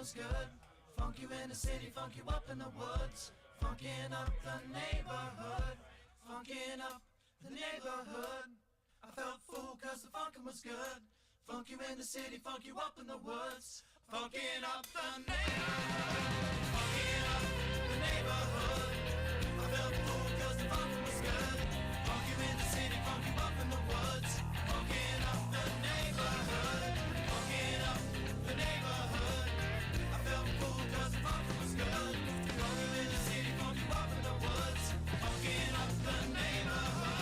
was good. Funk you in the city, funk you up in the woods. Funkin' up the neighborhood. Funkin' up the neighborhood. I felt fool cause the funkin' was good. Funk you in the city, funk you up in the woods. Funkin' up the neighborhood. Funkin' up the neighborhood. I felt fool cause the funkin' was good. Funk you in the city, funk you up in the woods. Funkin' up the neighborhood. Funkin' up the neighborhood. I felt fool cause the funkin' was good. Funk you in the city, funk you up in the woods. Funkin' up the neighborhood.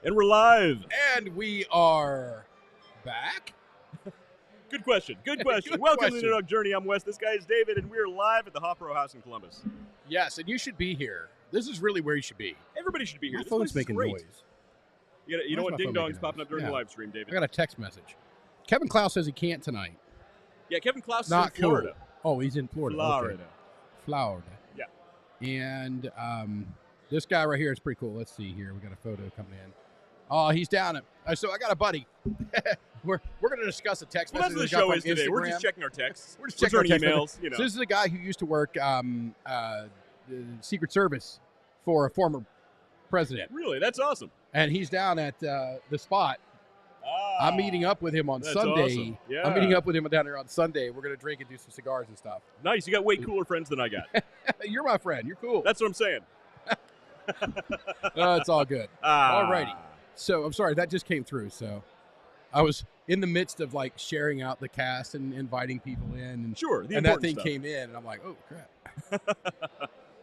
And we're live. And we are back. Good question. Good question. Good Welcome to question. the Underdog Journey. I'm Wes. This guy is David, and we're live at the Hofbräu House in Columbus. Yes, and you should be here. This is really where you should be. Everybody should be here. My This phone's place is making great. noise. You Where's know my what ding phone dong's making popping noise? up during the Yeah. live stream, David? I got a text message. Kevin Klaus says he can't tonight. Yeah, Kevin Klaus is Not in Florida. cool. Oh, he's in Florida. Florida. Okay. Florida. Yeah. And this guy right here is pretty cool. Let's see here. We got a photo coming in. Oh, he's down at. So I got a buddy. we're going to discuss a text Well, that's message. what the we got show is from today. We're Instagram. just checking our texts. We're just checking our returning text emails. You know. So this is a guy who used to work the Secret Service for a former president, Really, that's awesome. and he's down at the spot. Ah, I'm meeting up with him on that's Sunday. awesome. Yeah. I'm meeting up with him down there on Sunday. We're going to drink and do some cigars and stuff. Nice. You got way cooler friends than I got. You're my friend. You're cool. That's what I'm saying. It's all good. Ah. Alrighty. So I'm sorry that just came through. So I was in the midst of like sharing out the cast and inviting people in, and Sure. The and that important thing stuff. came in, and I'm like, oh crap.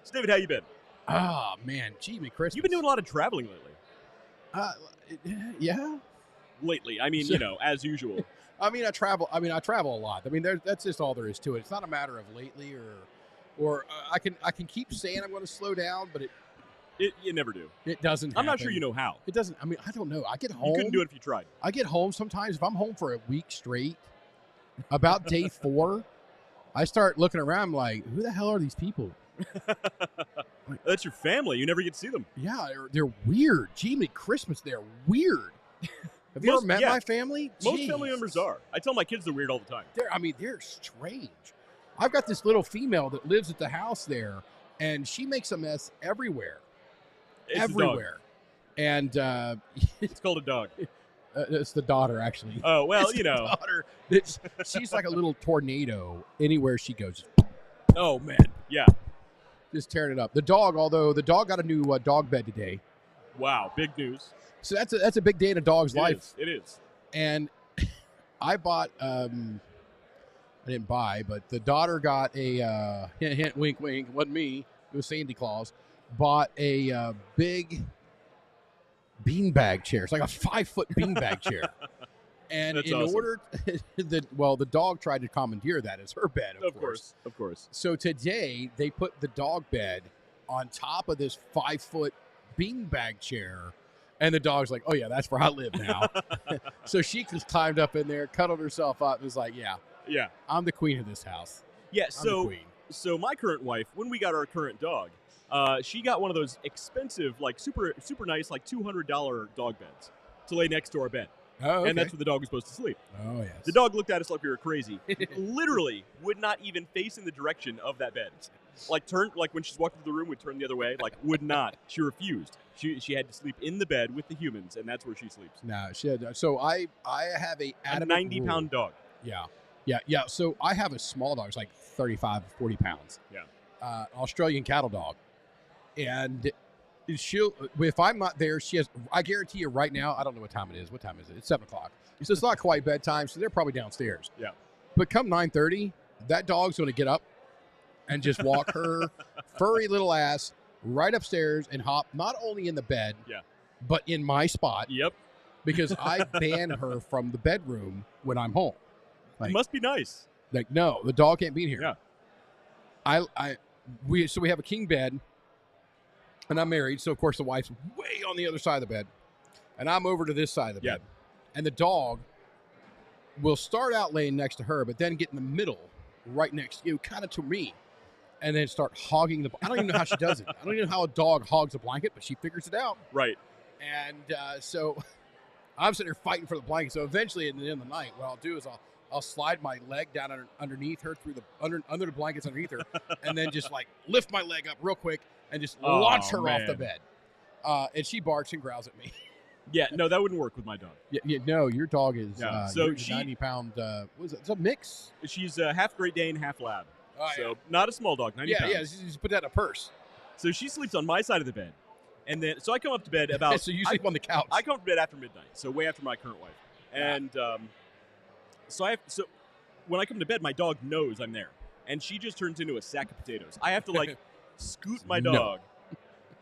So, David, how you been? Oh man, gee, me Christmas. You've been doing a lot of traveling lately. Yeah. Lately, I mean, So- you know, as usual. I mean, I travel a lot. I mean, that's just all there is to it. It's not a matter of lately or I can keep saying I'm going to slow down, but You never do. it doesn't. I'm not happen. sure you know how. It doesn't. I mean, I don't know. I get home. You couldn't do it if you tried. I get home sometimes if I'm home for a week straight. About day 4, I start looking around like, who the hell are these people? That's your family. You never get to see them. Yeah, they're weird. Gee, me Christmas, they're weird. Have you ever met my family? Most Jeez. family members are. I tell my kids they're weird all the time. They're strange. I've got this little female that lives at the house there, and she makes a mess everywhere. It's a dog. everywhere. And It's called a dog. it's the daughter, actually. Oh, well, It's you the know. daughter. She's like a little tornado anywhere she goes. Oh, man. Yeah. Just tearing it up. The dog, although the dog got a new dog bed today. Wow. Big news. So that's a big day in a dog's life. It is. And I bought I didn't buy, but the daughter got a hint, hint, wink, wink. It wasn't me. It was Sandy Claus. Bought a big beanbag chair. It's like a 5-foot beanbag chair. And That's in awesome. order, the dog tried to commandeer that as her bed. Of course. Of course. So today they put the dog bed on top of this 5-foot beanbag chair. And the dog's like, oh, yeah, that's where I live now. So she just climbed up in there, cuddled herself up, and was like, yeah, Yeah. I'm the queen of this house. Yeah. I'm the So, queen. so my current wife, when we got our current dog, she got one of those expensive, like super nice, like $200 dog beds to lay next to our bed. Oh, okay. And that's where the dog was supposed to sleep. Oh, yes. The dog looked at us like we were crazy. Literally would not even face in the direction of that bed. Like when she's walking through the room, would turn the other way. Like would not. She refused. She had to sleep in the bed with the humans, and that's where she sleeps. No, she had, so I have a A adamant 90-pound dog. Yeah. So I have a small dog. It's like 35, 40 pounds. Yeah. Australian cattle dog. And she'll, if I'm not there, she has, I guarantee you right now, I don't know what time it is. What time is it? It's 7 o'clock. So it's not quite bedtime, so they're probably downstairs. Yeah. But come 9:30, that dog's going to get up and just walk her furry little ass right upstairs and hop not only in the bed, but in my spot. Yep. Because I ban her from the bedroom when I'm home. It must be nice. Like, no, the dog can't be in here. Yeah. We have a king bed, and I'm married, so of course the wife's way on the other side of the bed, and I'm over to this side of the bed, and the dog will start out laying next to her, but then get in the middle, right next to you, kind of to me, and then start hogging the. I don't even know how she does it. I don't even know how a dog hogs a blanket, but she figures it out. Right. And so I'm sitting there fighting for the blanket. So eventually, at the end of the night, what I'll do is I'll slide my leg down underneath her through the under the blankets underneath her, and then just like lift my leg up real quick and just launch her off the bed. And she barks and growls at me. Yeah, no, that wouldn't work with my dog. No, your dog is so 90-pound. What is it? It's a mix. She's half Great Dane, half Lab. Oh, so not a small dog, 90 pounds. Yeah, just put that in a purse. So she sleeps on my side of the bed. And then, so I come up to bed about. So you sleep on the couch. I come up to bed after midnight, so way after my current wife. And so when I come to bed, my dog knows I'm there, and she just turns into a sack of potatoes. I have to like scoot my dog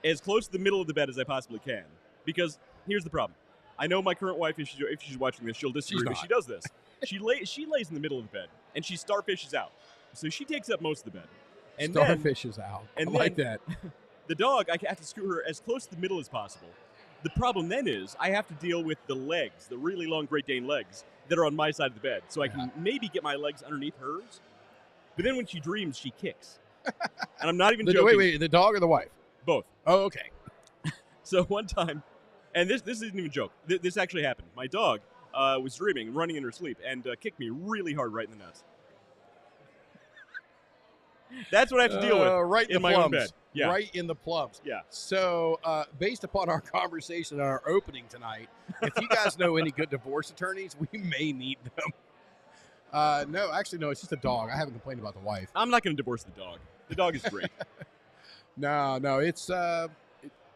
as close to the middle of the bed as I possibly can, because here's the problem. I know my current wife, if she's watching this, she'll disagree, but she does this. She lays in the middle of the bed, and she starfishes out. So she takes up most of the bed. And starfishes out. And I like that. The dog, I have to scoot her as close to the middle as possible. The problem then is I have to deal with the legs, the really long Great Dane legs that are on my side of the bed. So I can maybe get my legs underneath hers. But then when she dreams, she kicks. And I'm not even joking. Wait, the dog or the wife? Both. Oh, okay. So one time, and this isn't even a joke. This actually happened. My dog was dreaming, running in her sleep, and kicked me really hard right in the nuts. That's what I have to deal with right in my own bed. Yeah. Right in the plums. Yeah. So, based upon our conversation and our opening tonight, if you guys know any good divorce attorneys, we may need them. No, it's just a dog. I haven't complained about the wife. I'm not going to divorce the dog. The dog is great. No, it's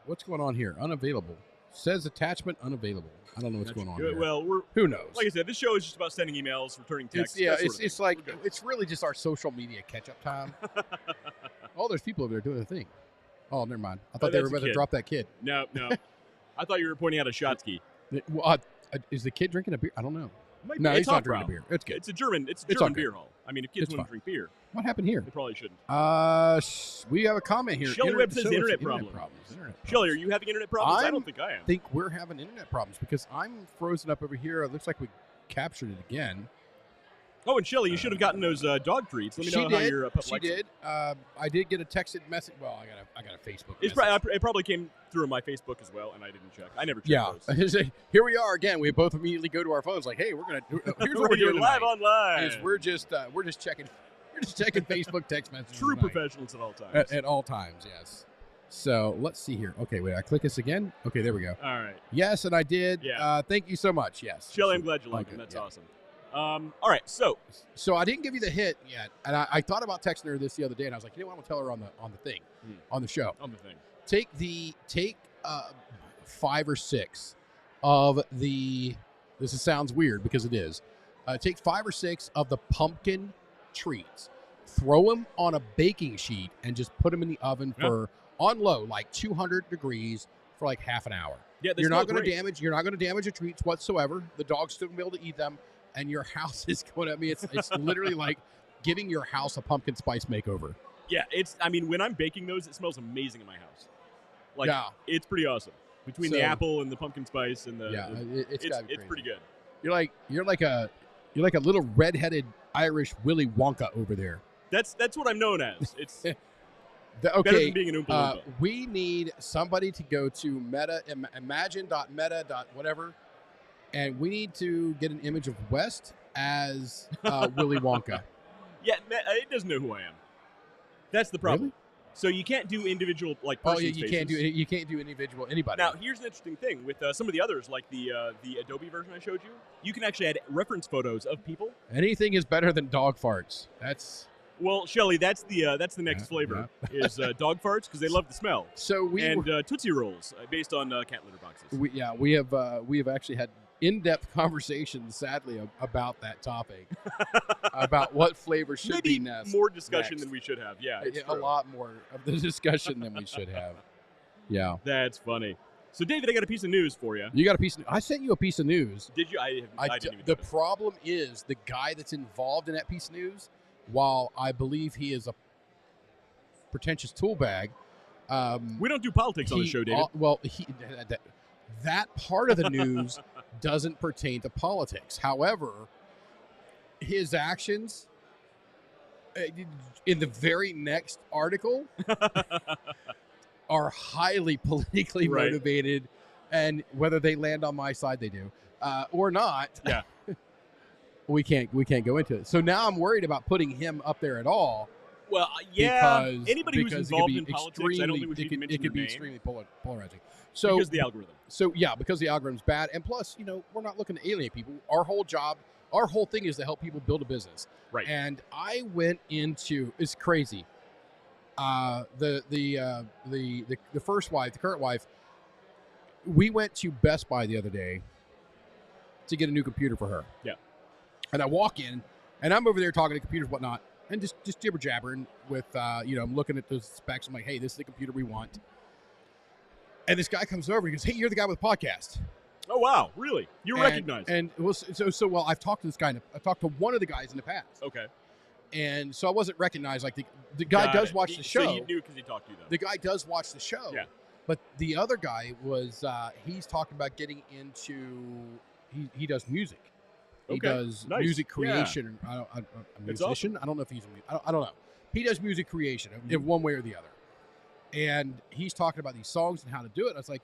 what's going on here? Unavailable. Says attachment unavailable. I don't know what's going on here. Well, who knows? Like I said, this show is just about sending emails, returning texts. It's really just our social media catch-up time. Oh, there's people over there doing a thing. Oh, never mind. I thought they were about to drop that kid. No. I thought you were pointing out a Shotsky. Is the kid drinking a beer? I don't know. No, he's not drinking a beer. It's good. It's a German beer hall. I mean, if kids want to drink beer. What happened here? They probably shouldn't. We have a comment here. Shelly Webb says internet problems. Shelly, are you having internet problems? I don't think I am. I think we're having internet problems because I'm frozen up over here. It looks like we captured it again. Oh, and Shelly, you should have gotten those dog treats. Let me know how your pup likes did. I did get a texted message. Well, I got a Facebook message. It probably came through my Facebook as well, and I didn't check. I never checked those. Here we are again. We both immediately go to our phones like, hey, here's what we're doing live online. Is we're just checking Facebook text messages. True professionals at all times. At all times, yes. So let's see here. Okay, wait. I click this again. Okay, there we go. All right. Yes, and I did. Yeah. Thank you so much. Yes. Shelly, I'm glad you like them. That's awesome. All right, so I didn't give you the hit yet, and I thought about texting her this the other day, and I was like, you know what, I'm gonna tell her on the thing, on the show. On the thing. Take 5 or 6 of the. This sounds weird because it is. Take 5 or 6 of the pumpkin treats, throw them on a baking sheet, and just put them in the oven for on low, like 200 degrees for like half an hour. Yeah, you're not going to damage. You're not going to damage the treats whatsoever. The dog's still going to be able to eat them. And your house is going to be, it's literally like giving your house a pumpkin spice makeover. Yeah, when I'm baking those, it smells amazing in my house. Like, it's pretty awesome. Between the apple and the pumpkin spice and the it's pretty good. You're like a little redheaded Irish Willy Wonka over there. That's what I'm known as. It's okay. Better than being an Oompa Loompa. We need somebody to go to imagine.meta.whatever. And we need to get an image of West as Willy Wonka. Yeah, it doesn't know who I am. That's the problem. Really? So you can't do individual person's you can't do individual anybody. Now here's an interesting thing with some of the others, like the Adobe version I showed you. You can actually add reference photos of people. Anything is better than dog farts. Well, Shelly, that's the next flavor is dog farts because they love the smell. So Tootsie Rolls based on cat litter boxes. We have actually had in-depth conversation, sadly, about that topic, about what flavor should Maybe be next. more discussion than we should have. Yeah, it's A true. lot more of the discussion than we should have. Yeah. That's funny. So, David, I got a piece of news for you. You got a piece of, I sent you a piece of news. Did you? I didn't even The notice. problem is the guy that's involved in that piece of news, while I believe he is a pretentious tool bag, We don't do politics on the show, David. That part of the news doesn't pertain to politics. However, his actions in the very next article are highly politically Right. motivated, and whether they land on my side, they do, or not. Yeah. we can't go into it. So now I'm worried about putting him up there at all. Well, yeah. Because, Anybody who's because it could involved be in politics, I don't think we should even it mention could be their name extremely polarizing. So because of the algorithm. So yeah, because the algorithm's bad, and plus, we're not looking to alienate people. Our whole thing is to help people build a business. Right. And I went into, it's crazy. The first wife, the current wife, we went to Best Buy the other day to get a new computer for her. Yeah. And I walk in, and I'm over there talking to computers, whatnot, and just jibber jabbering with, I'm looking at the specs. I'm like, hey, this is the computer we want. And this guy comes over and he goes, hey, you're the guy with the podcast. Oh, wow. Really? You're recognized. And it was, well, I've talked to this guy. I've talked to one of the guys in the past. Okay. And so I wasn't recognized. Like the guy Got does it. watch the show. So you knew because he talked to you, though. The guy does watch the show. Yeah. But the other guy was, he's talking about getting into, he does music. He Okay. does Nice. music Yeah. creation. A That's musician? I don't know if he's I don't know. He does music creation in one way or the other. And he's talking about these songs and how to do it. I was like,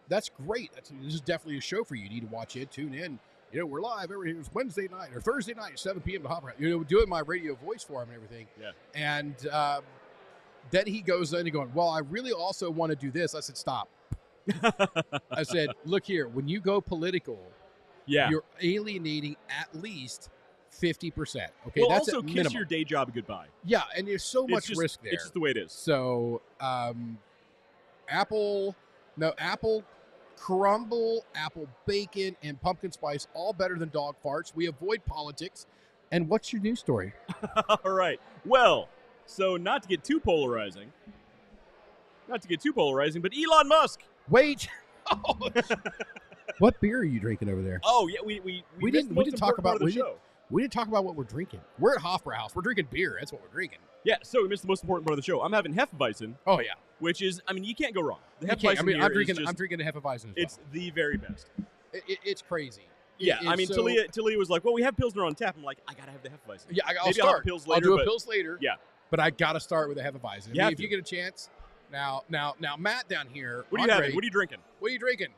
that's great. This is definitely a show for you. You need to watch it, tune in. We're live every Wednesday night or Thursday night at 7 p.m. to Hopper. Doing my radio voice for him and everything. Yeah. And then he goes in and going, well, I really also want to do this. I said, stop. I said, look here, when you go political, Yeah. you're alienating at least 50%. Okay, Well, that's also at kiss minimum. your day job goodbye. Yeah, and there's so much risk there. It's just the way it is. So, apple crumble, apple bacon, and pumpkin spice, all better than dog farts. We avoid politics. And what's your news story? All right. Well, so not to get too polarizing, but Elon Musk. Wait. What beer are you drinking over there? Oh, yeah, we missed the most didn't talk important part about of the show. We didn't talk about what we're drinking. We're at Hofbrauhaus. We're drinking beer. That's what we're drinking. Yeah, so we missed the most important part of the show. I'm having Hefeweizen, Oh yeah. which is, you can't go wrong. The You can't- Hefeweizen beer I'm is drinking. just, I'm drinking a Hefeweizen as well. it's the very best. It's crazy. Yeah, It's so- Talia was like, well, we have Pilsner on tap. I'm like, I got to have the Hefeweizen. Yeah, I'll Maybe I'll have start. a Pils I'll later, do a but- Pils later. Yeah. But I got to start with a Hefeweizen. You have If to. you get a chance. Now, Matt down here. What are you Andre, having? What are you drinking? What are you drinking?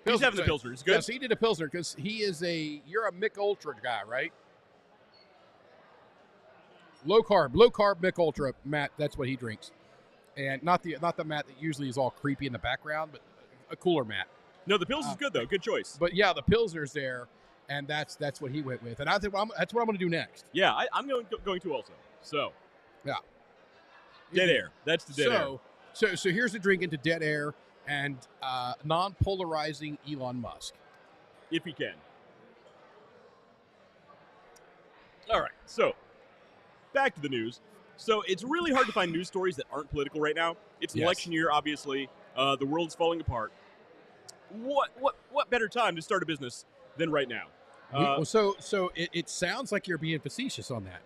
He's having the so- Pilsner. It's good. Yes, he did a Pilsner because you're a Mick Ultra guy, right? Low carb Mick Ultra, Matt. That's what he drinks, and not the Matt that usually is all creepy in the background, but a cooler Matt. No, the Pils is good, though. Good choice. But yeah, the Pilsner's there, and that's what he went with, and I think that's what I'm going to do next. Yeah, I'm going to also. So, Yeah, dead air. That's the dead air. So here's the drink into dead air and non-polarizing Elon Musk. If he can. All right, so back to the news. So it's really hard to find news stories that aren't political right now. It's an Yes. election year, obviously. The world's falling apart. What better time to start a business than right now? So it sounds like you're being facetious on that,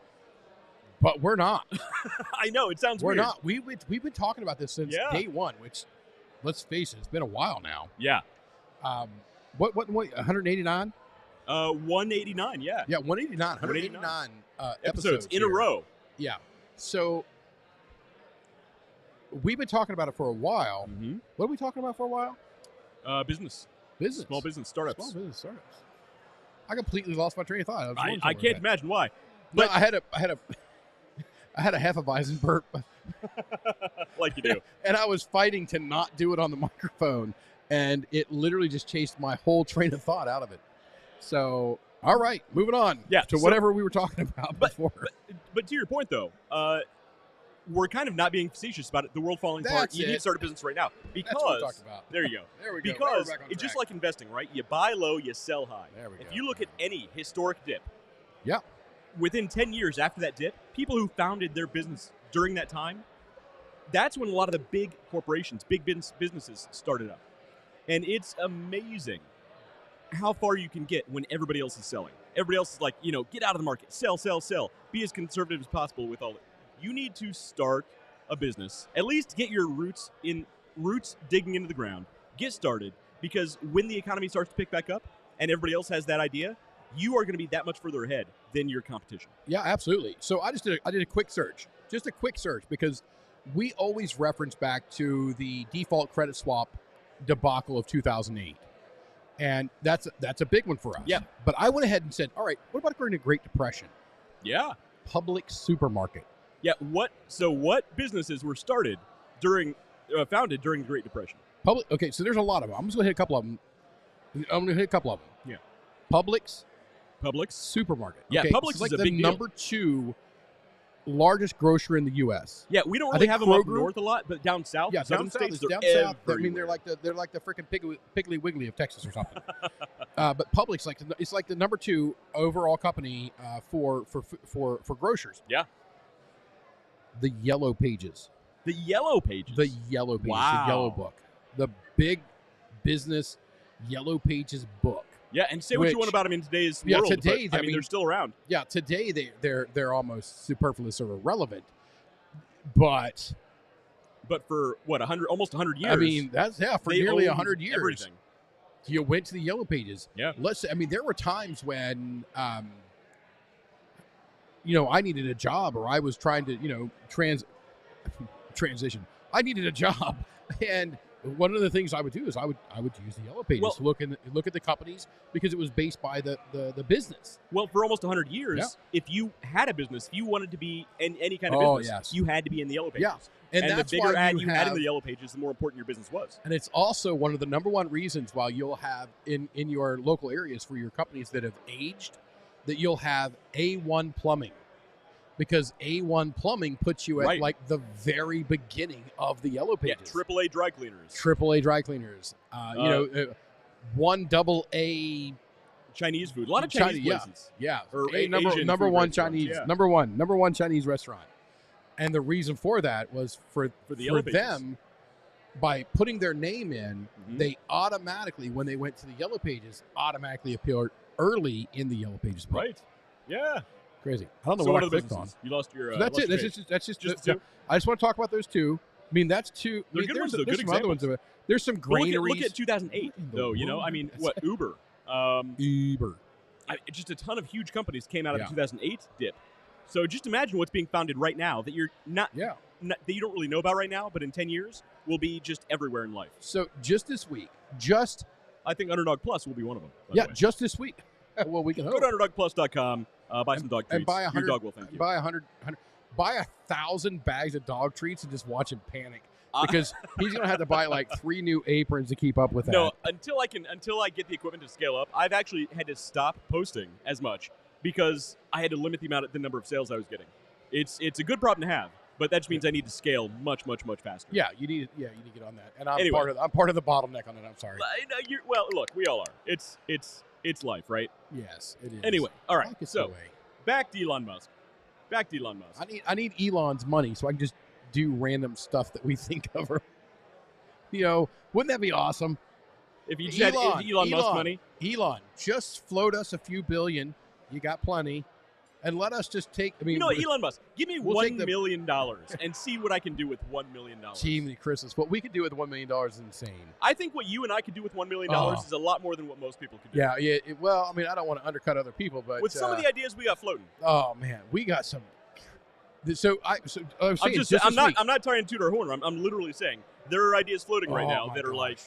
but we're not. I know it sounds We're weird. not. We've been talking about this since Yeah. day one. Which, let's face it, it's been a while now. Yeah. What 189? 189. Yeah. Yeah, 189 Episodes in a here. row. Yeah. So we've been talking about it for a while. Mm-hmm. What are we talking about for a while? Business. Business. Small business startups. Small business startups. I completely lost my train of thought. I can't imagine why. But But I had a Hefeweizen burp, like you do. and I was fighting to not do it on the microphone, and it literally just chased my whole train of thought out of it. So, all right, moving on. Yeah, to so- whatever we were talking about But- before. But to your point, though, we're kind of not being facetious about it. The world falling apart. That's You need it. to start a business right now because That's what I'm talking about. there you go. There we go. Now Because we're back on it's just track. like investing, right? You buy low, you sell high. There we If go. you look at any historic dip, Yeah. within 10 years after that dip, people who founded their business during that time, that's when a lot of the big corporations, big businesses started up. And it's amazing how far you can get when everybody else is selling. Everybody else is like, get out of the market, sell, sell, sell. Be as conservative as possible with all it. You need to start a business, at least get your roots digging into the ground, get started, because when the economy starts to pick back up and everybody else has that idea, you are going to be that much further ahead than your competition. Yeah, absolutely. So I did a quick search, because we always reference back to the default credit swap debacle of 2008. And that's a big one for us. Yeah. But I went ahead and said, all right, what about during the Great Depression? Yeah. Public supermarket. Yeah. What businesses were founded during the Great Depression? Okay, so there's a lot of them. I'm just going to hit a couple of them. Yeah. Publix supermarket. Yeah, okay, Publix it's like is a the big deal. number 2 largest grocer in the U.S. Yeah, we don't I really think have them up Kroger- north a lot, but down south, Yeah, southern down south. states, It's they're down south. I mean, everywhere. they're like the freaking Piggly Wiggly of Texas or something. But Publix, it's like the number 2 overall company for grocers. Yeah. The Yellow Pages. The Yellow Pages. The Yellow Pages. Wow. The Yellow Book. The big business Yellow Pages book. Yeah, and say what you want about them in today's Yeah, world. today, but, I mean, they're still around. Yeah, today they're almost superfluous or irrelevant. But for what, almost 100 years? I mean, for they nearly owned 100 years. Everything. You went to the Yellow Pages. Yeah. There were times when, I needed a job, or I was trying to, transition. I needed a job, and one of the things I would do is I would use the Yellow Pages to look at the companies, because it was based by the business. Well, for almost 100 years, if you had a business, if you wanted to be in any kind of business, yes. you had to be in the Yellow Pages. Yeah. And that's the bigger why ad you had in have- the Yellow Pages, the more important your business was. And it's also one of the number one reasons why you'll have in your local areas for your companies that have aged, that you'll have A1 plumbing. Because A1 plumbing puts you at like the very beginning of the Yellow Pages. Yeah, AAA dry cleaners. AAA dry cleaners. One double A Chinese food. A lot of Chinese places. Yeah. Or number Asian number food one restaurants, Chinese. yeah. Number one Chinese restaurant. And the reason for that was for the Yellow Pages. them, by putting their name in, Mhm. they automatically, when they went to the Yellow Pages, automatically appeared early in the Yellow Pages. Book. Right. Yeah. Crazy. I don't know So what what I are the clicked on. businesses? You lost your. So that's lost it. your That's page. just Just the- two? I just want to talk about those two. I mean, that's two. They're I mean, good there's ones, though, there's good some other ones. examples. There's some But granaries. look at 2008, What in the though. world? I mean, what, Uber? Uber. Just a ton of huge companies came out of Yeah. the 2008 dip. So just imagine what's being founded right now that you're not Yeah. that you don't really know about right now, but in 10 years will be just everywhere in life. So just this week, I think Underdog Plus will be one of them. by the way. just this week. Well, we can Go hope. to UnderdogPlus.com, buy some dog treats. And buy Your 100. dog will thank you. Buy 1,000 bags of dog treats and just watch him panic, because he's gonna have to buy like 3 new aprons to keep up with that. No, until I get the equipment to scale up, I've actually had to stop posting as much because I had to limit the number of sales I was getting. It's a good problem to have, but that just means I need to scale much faster. Yeah, you need to get on that. And I'm Anyway. I'm part of the bottleneck on it. I'm sorry. Well, look, we all are. It's life, right? Yes, it is. Anyway, all right. Life gets So away. back to Elon Musk. I need Elon's money so I can just do random stuff that we think of. Wouldn't that be awesome? If you just had Elon Musk money, Elon, just float us a few billion. You got plenty, and let us just take. I mean, you know what, Elon Musk, give me we'll take $1 million and see what I can do with $1 million. Team Christmas. What we could do with $1 million is insane. I think what you and I could do with $1 million Oh. is a lot more than what most people could do. Yeah. Well, I mean, I don't want to undercut other people, but With some of the ideas we got floating. oh man, we got some. So I was saying, I'm this week- not trying to toot our horn. I'm literally saying there are ideas floating right Oh, now my that are like gosh.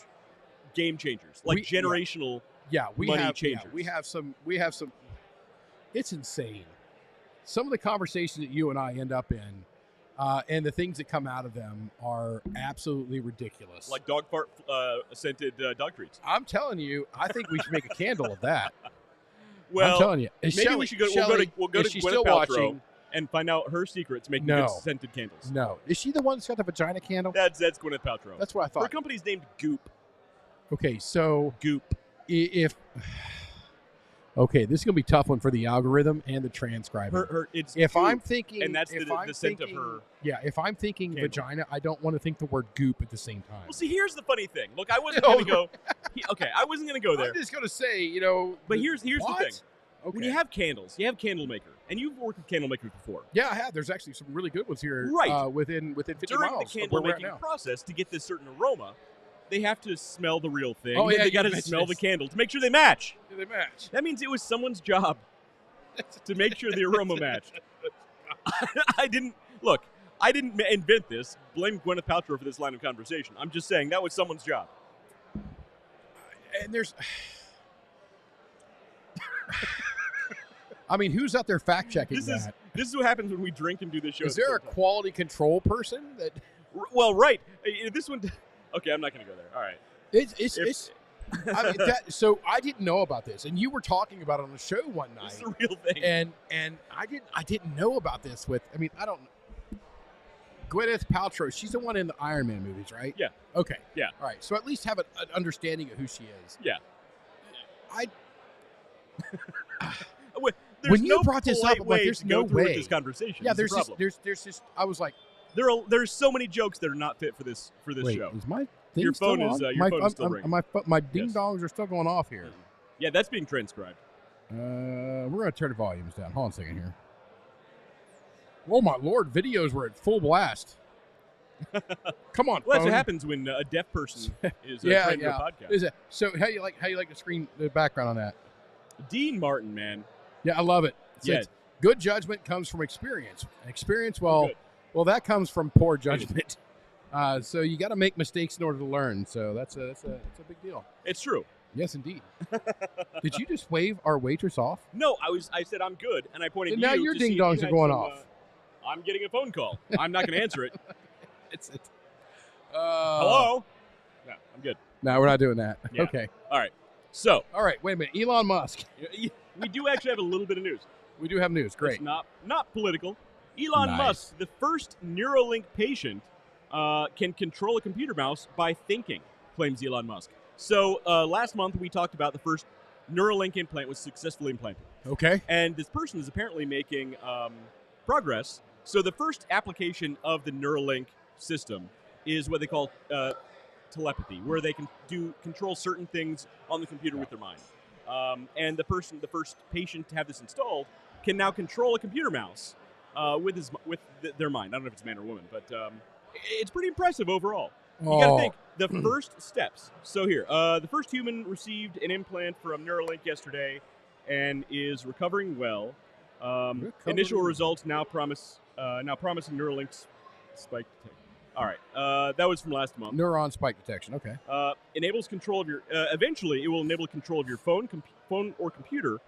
game changers, like We- generational. we money have changers. we have some. It's insane. Some of the conversations that you and I end up in, and the things that come out of them are absolutely ridiculous. Like dog fart scented dog treats. I'm telling you, I think we should make a candle of that. Well, I'm telling you. maybe we should go. We'll go to is Gwyneth she still Paltrow watching? and find out her secret to making No. good scented candles. No. Is she the one that's got the vagina candle? That's Gwyneth Paltrow. That's what I Her thought. company's named Goop. Okay, so Goop. if okay, this is gonna be a tough one for the algorithm and the transcriber. It's if Goop, I'm thinking, and that's if the I'm scent thinking, of her. Yeah, if I'm thinking candle. vagina, I don't want to think the word goop at the same time. Well, see, here's the funny thing. Look, I wasn't No. going to go. Okay, I wasn't going to go there. I'm just gonna say, But here's the what? thing. Okay. When you have candles, you have candle maker, and you've worked with candle makers before. Yeah, I have. There's actually some really good ones here. Right. Within 50 During miles the of candle where we're at making now. process, to get this certain aroma, they have to smell the real thing. Oh, and yeah, they you got to mentioned smell this. the candle to make sure they match. Yeah, they match. That means it was someone's job to make sure the aroma matched. I didn't invent this. Blame Gwyneth Paltrow for this line of conversation. I'm just saying that was someone's job. And there's, I mean, who's out there fact checking that? This is what happens when we drink and do this show. Is there a quality control person that? Well, right. This one. Okay, I'm not going to go there. All right. It's I mean, so I didn't know about this, and you were talking about it on the show one night. It's the real thing. And I didn't know about this. I don't. Gwyneth Paltrow, she's the one in the Iron Man movies, right? Yeah. Okay. Yeah. All right. So at least have an understanding of who she is. Yeah. When you no brought this up, polite I'm like, way there's to go no through with way. this conversation. Yeah. is the There's problem. just. I was like, There's so many jokes that are not fit for this wait, show. is my thing Your still phone is on? your phone is still ringing. My ding Yes. dongs are still going off here. Yeah, that's being transcribed. We're gonna turn the volumes down. Hold on a second here. Oh my lord, videos were at full blast. Come on, Well, that's phone. what happens when a deaf person is Yeah, trying to do yeah. a podcast. Is it? So how you like the background on that? Dean Martin, man. Yeah, I love it. Yeah. Good judgment comes from experience. Experience, well, Good. that comes from poor judgment. So you got to make mistakes in order to learn. So that's a big deal. It's true. Yes, indeed. Did you just wave our waitress off? No, I said I'm good, and I pointed And to now you your to see if ding you dongs are had going some, off. I'm getting a phone call. I'm not going to answer it. It's Hello? No, I'm good. No, we're not doing that. Yeah. Okay. All right. So, All right. Wait a minute. Elon Musk. we do actually have a little bit of news. We do have news. Great. It's not political. Elon Nice. Musk, the first Neuralink patient, can control a computer mouse by thinking, claims Elon Musk. So last month we talked about the first Neuralink implant was successfully implanted. Okay. And this person is apparently making progress. So the first application of the Neuralink system is what they call telepathy, where they can control certain things on the computer with their mind. And the first patient to have this installed, can now control a computer mouse with their mind. I don't know if it's a man or woman, but it's pretty impressive overall. You got to think the first steps. So here, the first human received an implant from Neuralink yesterday, and is recovering well. Initial results now promise Neuralink's spike detection. All right, that was from last month. Neuron spike detection. Okay. Enables control of your. Eventually, it will enable control of your phone or computer,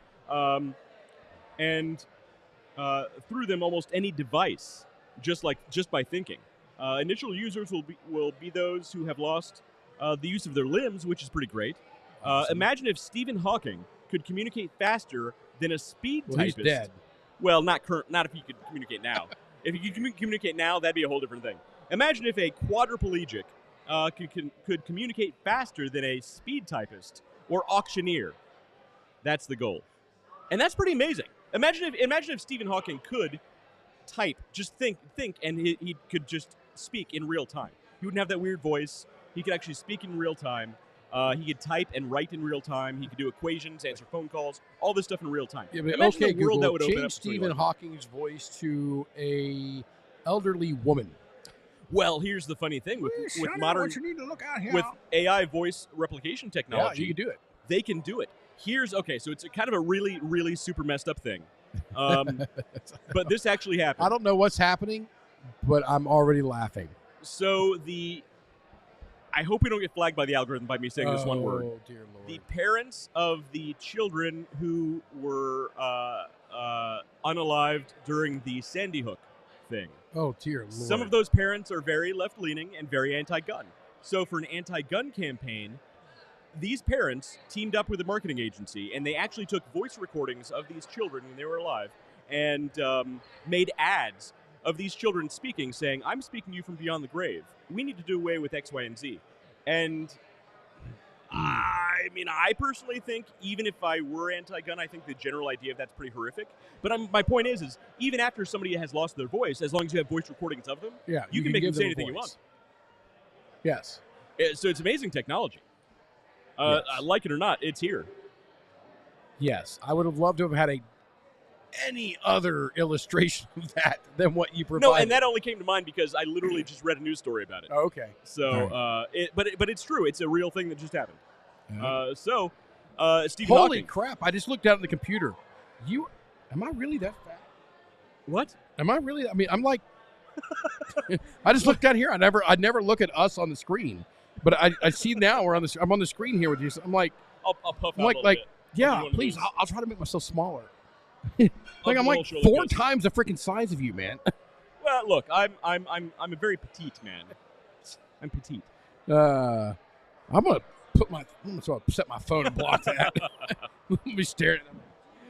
and through them almost any device, just by thinking. Initial users will be those who have lost the use of their limbs, which is pretty great. Awesome. Imagine if Stephen Hawking could communicate faster than a speed Well, he's typist. dead. Well, not if he could communicate now. If he could communicate now, that'd be a whole different thing. Imagine if a quadriplegic could communicate faster than a speed typist or auctioneer. That's the goal, and that's pretty amazing. Imagine if Stephen Hawking could type, just think, and he could just speak in real time. He wouldn't have that weird voice. He could actually speak in real time. He could type and write in real time. He could do equations, answer phone calls, all this stuff in real time. Yeah, but Imagine okay, the world Google, that would open change up. Stephen Hawking's voice to a elderly woman. Well, here's the funny thing with modern what you need to look out here. with AI voice replication Yeah, technology. you can do it. They can do it. So it's a kind of a really, really super messed up thing. But this actually happened. I don't know what's happening, but I'm already laughing. So I hope we don't get flagged by the algorithm by me saying this one word. Oh, dear Lord. The parents of the children who were unalived during the Sandy Hook thing. Oh, dear Lord. Some of those parents are very left-leaning and very anti-gun. So for an anti-gun campaign, these parents teamed up with a marketing agency, and they actually took voice recordings of these children when they were alive and made ads of these children speaking, saying, "I'm speaking to you from beyond the grave. We need to do away with X, Y, and Z." And I mean, I personally think, even if I were anti-gun, I think the general idea of that's pretty horrific. But my point is even after somebody has lost their voice, as long as you have voice recordings of them, you can make them say anything you want. Yes. So it's amazing technology. Yes. I like it or not, it's here. Yes. I would have loved to have had any other illustration of that than what you provided. No, and that only came to mind because I literally just read a news story about it. Oh, okay. So, right. But it's true. It's a real thing that just happened. Okay. Stephen Holy Hawking. crap! I just looked down at the computer. Am I really that fat? What? Am I really? I mean, I'm like. I just looked down here. I'd never look at us on the screen, but I see now I'm on the screen here with you. So I'm like, I'll puff I'm out a little bit. yeah, please. I'll try to make myself smaller. I'm like shoulder 4 cozy. times the freaking size of you, man. Well, look, I'm a very petite man. I'm petite. I'm gonna set my phone and block that. Let me stare at them.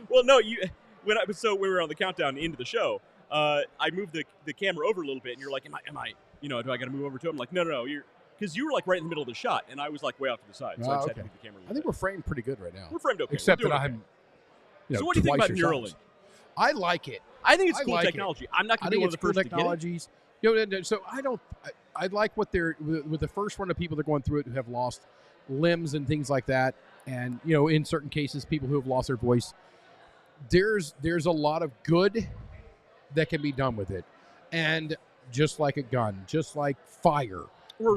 Well, no, when we were on the countdown into the show, I moved the camera over a little bit, and you're like, am I, do I got to move over to him? I'm like, no, because you were like right in the middle of the shot, and I was like way off to the side, so I just had to move the camera. I think we're framed pretty good right now. We're framed okay, except that I'm. So what do you think about Neuralink? I like it. I think it's cool technology. I'm not going to be one of the first technologies. So I don't. I like what they're with the first run of people that are going through it who have lost limbs and things like that, and in certain cases, people who have lost their voice. There's a lot of good that can be done with it, and just like a gun, just like fire,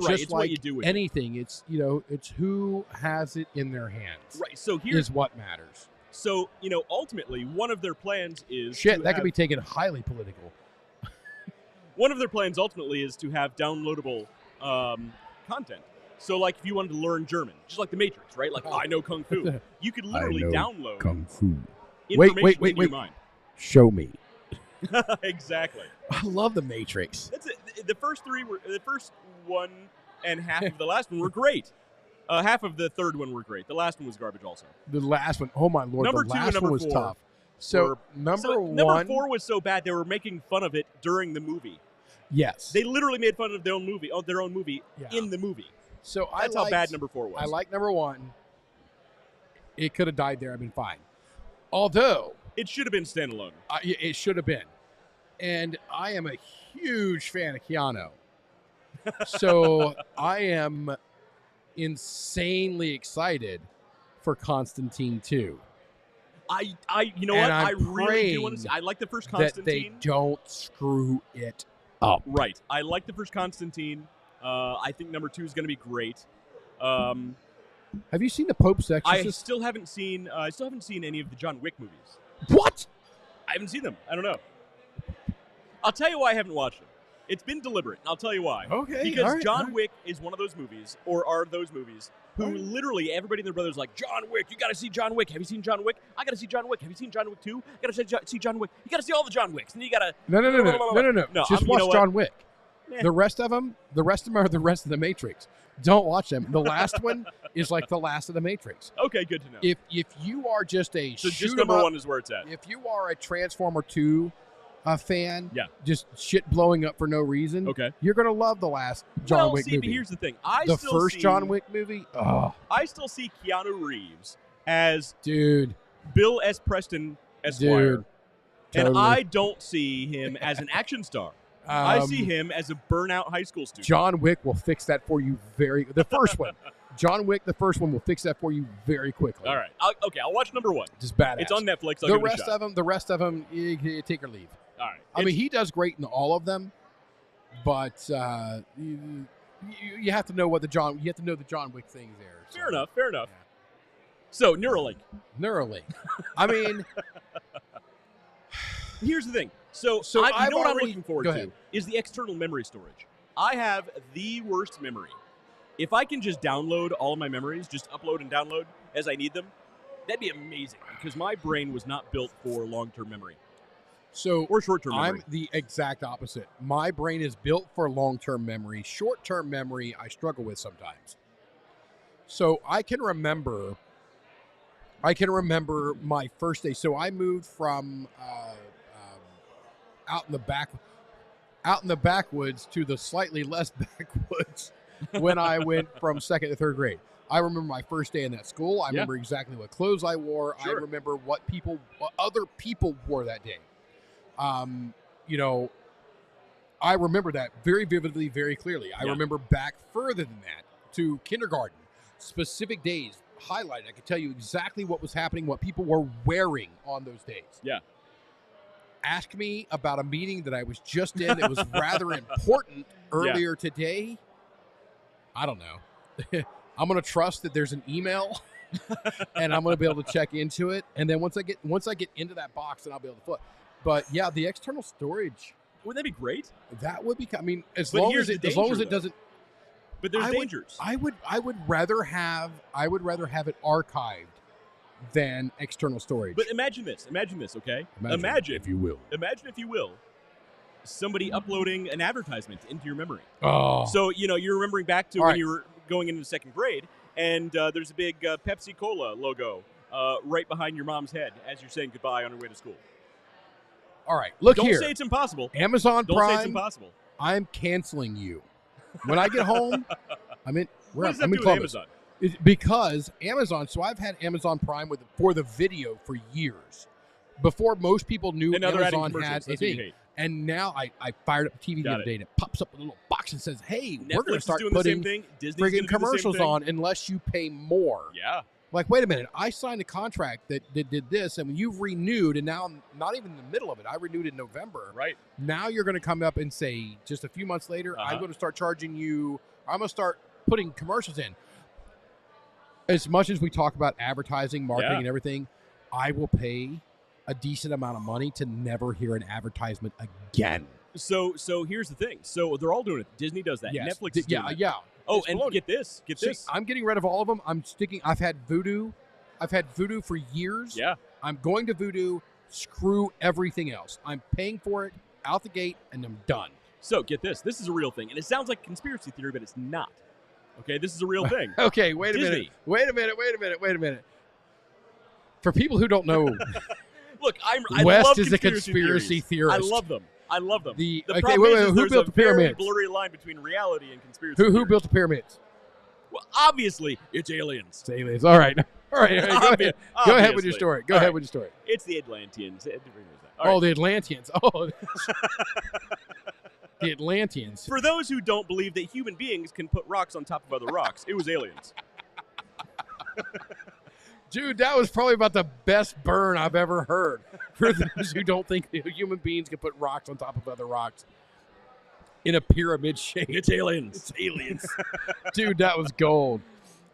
just it's like what you do with anything. It's it's who has it in their hands. Right. So is what matters. So ultimately, one of their plans is that could be taken highly political. One of their plans ultimately is to have downloadable content. So, like, if you wanted to learn German, just like the Matrix, right? Like, I know Kung Fu. You could literally download Kung Fu. Wait. Your mind. Show me. Exactly. I love the Matrix. That's it. The first one and half of the last one were great. Half of the third one were great. The last one was garbage also. The last one, oh my Lord, number the 2 last and number one was 4 tough. So number 1. Number 4 was so bad they were making fun of it during the movie. Yes. They literally made fun of their own movie in the movie. So that's how bad number 4 was. I like number 1. It could have died there. I've been fine. Although it should have been standalone. It should have been. And I am a huge fan of Keanu. So I am insanely excited for Constantine 2. I really do want to see. I like the first Constantine. That they don't screw it up. Right. I like the first Constantine. I think number 2 is going to be great. Have you seen the Pope's Exorcist? I still haven't seen any of the John Wick movies. What? I haven't seen them. I don't know. I'll tell you why I haven't watched them. It's been deliberate, and I'll tell you why. Okay. Because John Wick is one of those movies, or are those movies, who literally everybody and their brother's like, John Wick, you got to see John Wick. Have you seen John Wick? I got to see John Wick. Have you seen John Wick 2? I got to see John Wick. You got to see all the John Wicks, and you got to. No. Just watch John Wick. The rest of them are the rest of the Matrix. Don't watch them. The last one is like the last of the Matrix. Okay, good to know. If you are just just number 1 is where it's at. If you are a Transformer 2 fan, yeah, just shit blowing up for no reason, okay, you're gonna love the last John Wick movie. But here's the thing: the first John Wick movie. Oh, I still see Keanu Reeves as Bill S. Preston Esquire, totally. And I don't see him as an action star. I see him as a burnout high school student. John Wick will fix that for you the first one. John Wick, the first one, will fix that for you very quickly. All right. I'll watch number 1. Just badass. It's on Netflix. The rest of them, you take or leave. All right. I mean, he does great in all of them, but you have to know what you have to know the John Wick thing there. So. Fair enough. Yeah. So Neuralink. I mean, here's the thing. So what I'm looking forward to is the external memory storage. I have the worst memory. If I can just download all of my memories, just upload and download as I need them, that'd be amazing because my brain was not built for long-term memory. Or short-term memory. I'm the exact opposite. My brain is built for long-term memory. Short-term memory, I struggle with sometimes. So I can remember my first day. So I moved from out in the backwoods to the slightly less backwoods when I went from 2nd to 3rd grade. I remember my first day in that school. I remember exactly what clothes I wore. Sure. I remember what other people wore that day. I remember that very vividly, very clearly. I remember back further than that to kindergarten, specific days highlighted. I could tell you exactly what was happening, what people were wearing on those days. Yeah. Ask me about a meeting that I was just in that was rather important earlier today. I don't know. I'm going to trust that there's an email, and I'm going to be able to check into it. And then once I get into that box, then I'll be able to flip. But yeah, the external storage. Wouldn't that be great? That would be. I mean, as long as it doesn't. But there's dangers. I would rather have it archived than external storage. But imagine this, okay? Imagine if you will. Imagine if you will, somebody uploading an advertisement into your memory. Oh. So, you're remembering back to when you were going into 2nd grade, and there's a big Pepsi Cola logo right behind your mom's head as you're saying goodbye on your way to school. All right, look Don't here. Don't say it's impossible. Amazon Prime. Don't say it's impossible. I'm canceling you. When I get home, What does that do with Amazon? Because Amazon, so I've had Amazon Prime for the video for years. Before most people knew Amazon had a thing. And now I fired up the TV the other day, and it pops up a little box and says, hey, Netflix we're going to start putting friggin' commercials on unless you pay more. Yeah. Like, wait a minute, I signed a contract that did this, and when you've renewed, and now I'm not even in the middle of it. I renewed in November. Right. Now you're going to come up and say, just a few months later, I'm going to start charging you, I'm going to start putting commercials in. As much as we talk about advertising, marketing, and everything, I will pay a decent amount of money to never hear an advertisement again. So here's the thing. So they're all doing it. Disney does that. Yes. Netflix is doing that. Yeah. Oh, and get this. I'm getting rid of all of them. I've had Vudu. I've had Vudu for years. Yeah. I'm going to Vudu. Screw everything else. I'm paying for it out the gate, and I'm done. So get this. This is a real thing. And it sounds like conspiracy theory, but it's not. Okay, this is a real thing. Okay, wait a minute. For people who don't know, look, I West love is a conspiracy theorist. I love them. The problem is who built the pyramids? Very blurry line between reality and conspiracy. Who built the pyramids? Well, obviously, it's aliens. It's aliens. All right. Go ahead with your story. Go ahead with your story. It's the Atlanteans. The Atlanteans. Oh. The Atlanteans. For those who don't believe that human beings can put rocks on top of other rocks, it was aliens. Dude, that was probably about the best burn I've ever heard. For those who don't think human beings can put rocks on top of other rocks in a pyramid shape. It's aliens. It's aliens. Dude, that was gold.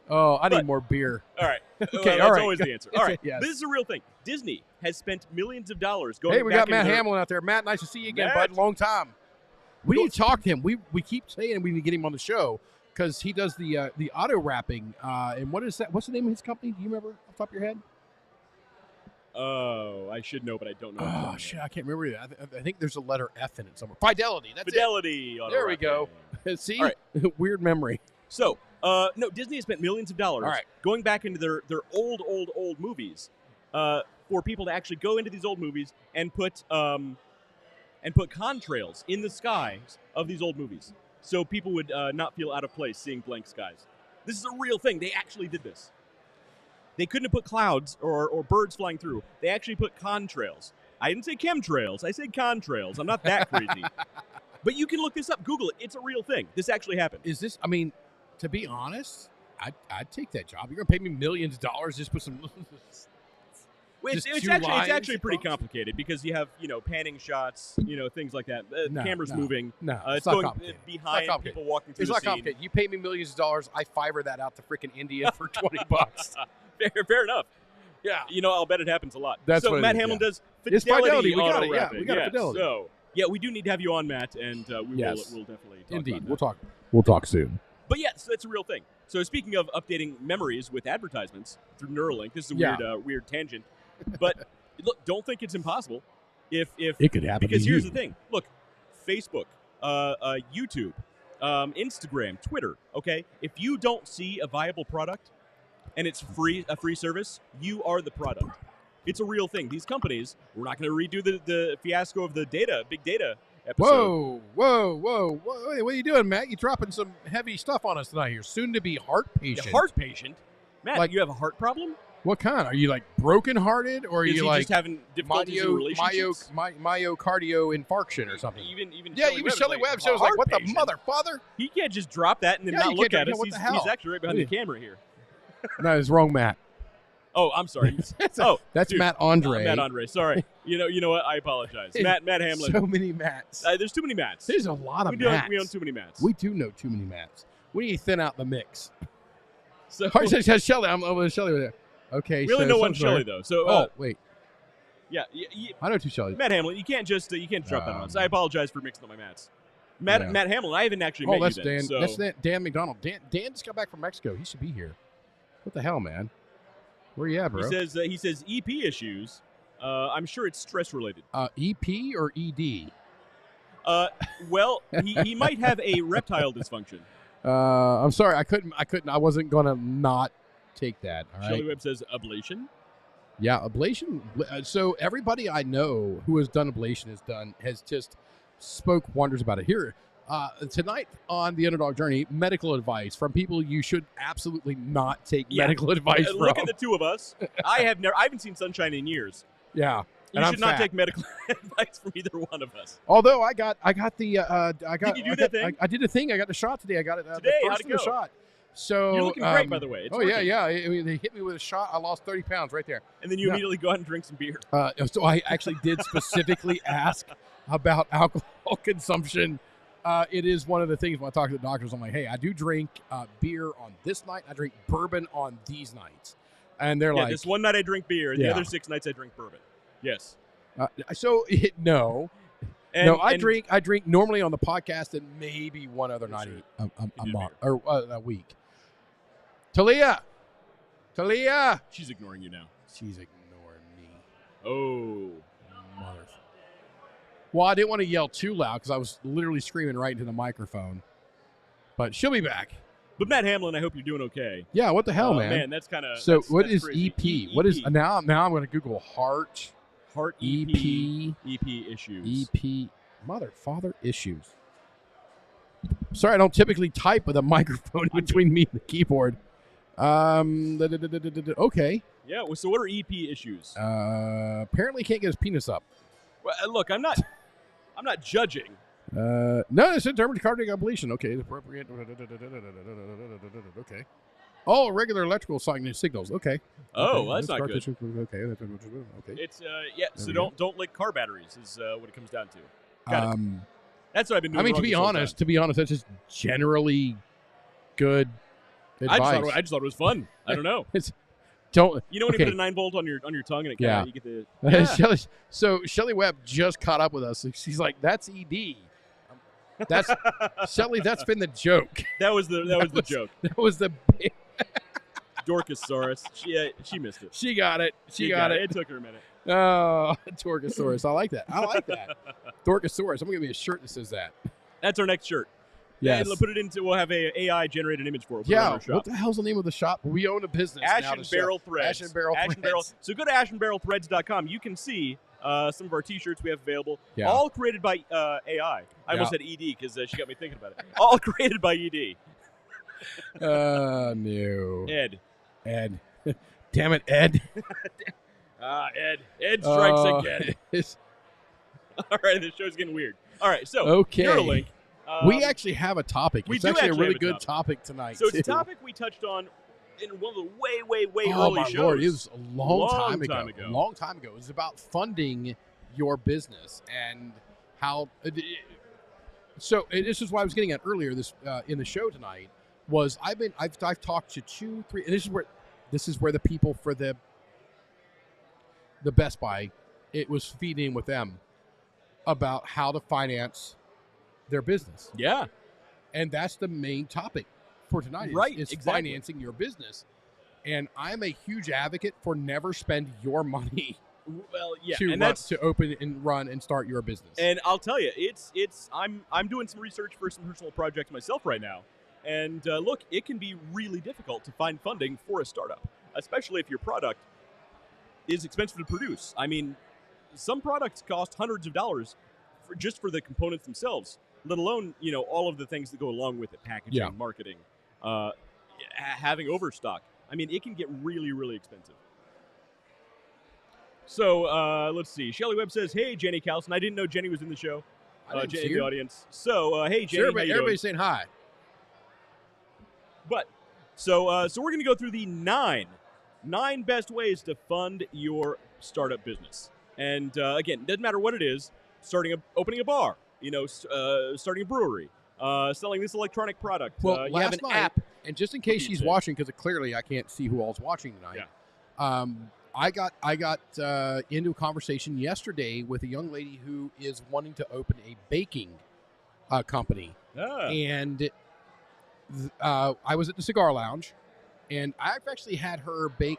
Oh, I need more beer. All right. Okay, that's always the answer. All right. Yes. This is a real thing. Disney has spent millions of dollars going Hey, we got Matt Hamlin out there. Matt, nice to see you again, bud. Long time. We need to talk to him. We keep saying we need to get him on the show because he does the auto wrapping. And what is that? What's the name of his company? Do you remember off the top of your head? Oh, I should know, but I don't know. Oh, shit. I can't remember either. I think there's a letter F in it somewhere. Fidelity. That's Fidelity. it. There we go. See? Right. Weird memory. So, no, Disney has spent millions of dollars going back into their old movies for people to actually go into these old movies and put contrails in the skies of these old movies so people would not feel out of place seeing blank skies. This is a real thing. They actually did this. They couldn't have put clouds or birds flying through. They actually put contrails. I didn't say chemtrails. I said contrails. I'm not that crazy. But you can look this up. Google it. It's a real thing. This actually happened. Is this, I mean, to be honest, I'd take that job. You're going to pay me millions of dollars just put some... It's actually pretty complicated because you have, panning shots, things like that. Cameras moving. No, it's going behind people walking through the scene. It's not complicated. You pay me millions of dollars, I Fiverr that out to freaking India for $20. Fair enough. Yeah. I'll bet it happens a lot. That's what Matt Hamlin does Fidelity. It's Fidelity. We got it. Yeah, we got Fidelity. So, we do need to have you on, Matt, and we'll definitely talk Indeed. about that. We'll talk soon. But yes, that's a real thing. So speaking of updating memories with advertisements through Neuralink, this is a weird tangent. But look, don't think it's impossible. If it could happen, because here's the thing. Look, Facebook, YouTube, Instagram, Twitter. Okay, if you don't see a viable product and it's a free service, you are the product. It's a real thing. These companies, we're not going to redo the fiasco of the big data episode. Whoa. What are you doing, Matt? You dropping some heavy stuff on us tonight here. Soon to be heart patient. Heart patient? Matt, Like- you have a heart problem? What kind? Are you like broken-hearted, or are Is you he like just having difficulties in relationships? myocardio infarction or something? Even Yeah, Shelley even Webb's Shelley like, Webb shows like, heart what the patient? mother, father? He can't just drop that and then Yeah, not you look can't at do- us. what the hell? He's actually right behind the camera here. No, it's wrong, Matt. Oh, I'm sorry. That's dude, Matt Andre. Matt Andre. Sorry. You know what? I apologize. Matt Hamlin. So many Matts. There's too many Matts. There's a lot of we Matts. We own too many Matts. We do know too many Matts. We need to thin out the mix. So Shelley. I'm over Shelley over there. Okay. we only so know one somewhere- Shelley though. So Oh, wait. yeah, I know two Shelley. Matt Hamlin. You can't just drop that on us. I apologize for mixing up my Matts. Matt Hamlin. I haven't actually met that's you then. Dan. So. That's Dan McDonald. Dan just got back from Mexico. He should be here. What the hell, man? Where you at, bro? He says EP issues. I'm sure it's stress related. EP or ED? Well, he might have a reptile dysfunction. I'm sorry. I couldn't. I wasn't gonna not take that. All right. Shelley Webb says ablation. Yeah, ablation. So everybody I know who has done ablation has just spoke wonders about it. Here tonight on the Underdog Journey, medical advice from people you should absolutely not take medical advice from. Look at the two of us. I haven't seen sunshine in years. Yeah, You and should I'm not fat. take medical advice from either one of us. Although I got the Did you do that thing? I did the thing. I got the shot today. I got it Today? the How'd first it of the go? shot. So You're looking great, by the way. It's yeah. working. I mean, they hit me with a shot. I lost 30 pounds right there. And then you immediately go out and drink some beer. So I actually did specifically ask about alcohol consumption. It is one of the things when I talk to the doctors. I'm like, hey, I do drink beer on this night. I drink bourbon on these nights, and they're like, this one night I drink beer, and the Yeah. other 6 nights I drink bourbon. Yes. no. I drink normally on the podcast and maybe one other night a month or a week. Talia, She's ignoring you now. she's ignoring me. Oh. Mother. Well, I didn't want to yell too loud because I was literally screaming right into the microphone. But she'll be back. But Matt Hamlin, I hope you're doing okay. Yeah, what the hell, man? Man, that's kind of. So what that's is crazy. EP? What is now? I'm going to Google heart EP issues. EP mother father issues. Sorry, I don't typically type with a microphone between me and the keyboard. Okay. Yeah. Well, so what are EP issues? Apparently can't get his penis up. Well, look, I'm not judging. No, it's determined cardiac ablation. Okay, it's appropriate. Okay. Oh, regular electrical signals. Okay. Oh, Okay, that's not heart good. tissue. Okay. Okay. It's So we go. don't lick car batteries is what it comes down to. Got it. That's what I've been doing. I mean, wrong to be this whole honest, that's just generally good time. advice. I just thought it was fun. I don't know. Don't. You know when Okay. you put a 9-volt on your tongue and it Yeah. you get the Shelley Webb just caught up with us. She's like, "That's ED." That's Shelley. That's been the joke. that was the joke. That was the. Dorcosaurus. She missed it. She got it. She got it. It took her a minute. Oh, Dorcosaurus. I like that. Dorcosaurus. I'm gonna give me a shirt that says that. That's our next shirt. Yes. And put it into. We'll have a AI generated image for it. Put it on Yeah. our shop. What the hell's the name of the shop? We own a business. Ash now and to Barrel show. Threads. Ash and Barrel Threads. So go to ashandbarrelthreads.com. You can see some of our T-shirts we have available. Yeah. All created by AI. I almost said ED because she got me thinking about it. All created by ED. No. Ed. Damn it, Ed. Ed. Ed strikes again. It's- All right, this show's getting weird. All right, so Okay. Neuralink. we actually have a topic. we It's do actually a actually really have a good topic. topic tonight. So it's a too. topic we touched on in one of the way Oh early my shows. lord, it was a long time ago. ago. A long time ago. It was about funding your business and how. This is what I was getting at earlier. This in the show tonight was I've talked to 2, 3. And this is where the people for the Best Buy, it was feeding with them about how to finance their business. Yeah. And that's the main topic for tonight. Right, Is exactly. financing your business. And I'm a huge advocate for never spend your money Well, yeah, to and that's to open and run and start your business. and I'll tell you, I'm doing some research for some personal projects myself right now, and look, it can be really difficult to find funding for a startup, especially if your product is expensive to produce. I mean, some products cost hundreds of dollars just for the components themselves, let alone all of the things that go along with it, packaging, marketing, having overstock. I mean, it can get really, really expensive. So let's see. Shelly Webb says, "Hey, Jenny Carlson. I didn't know Jenny was in the show. Jenny in the audience. So hey, Jenny, Sure, how you everybody's doing? saying hi. But so we're going to go through the nine best ways to fund your startup business. And again, doesn't matter what it is. Opening a bar, starting a brewery, selling this electronic product. Well, you have last an night, app. and just in case she's watching, because clearly I can't see who all's watching tonight. Yeah. I got into a conversation yesterday with a young lady who is wanting to open a baking company, and I was at the cigar lounge, and I've actually had her bake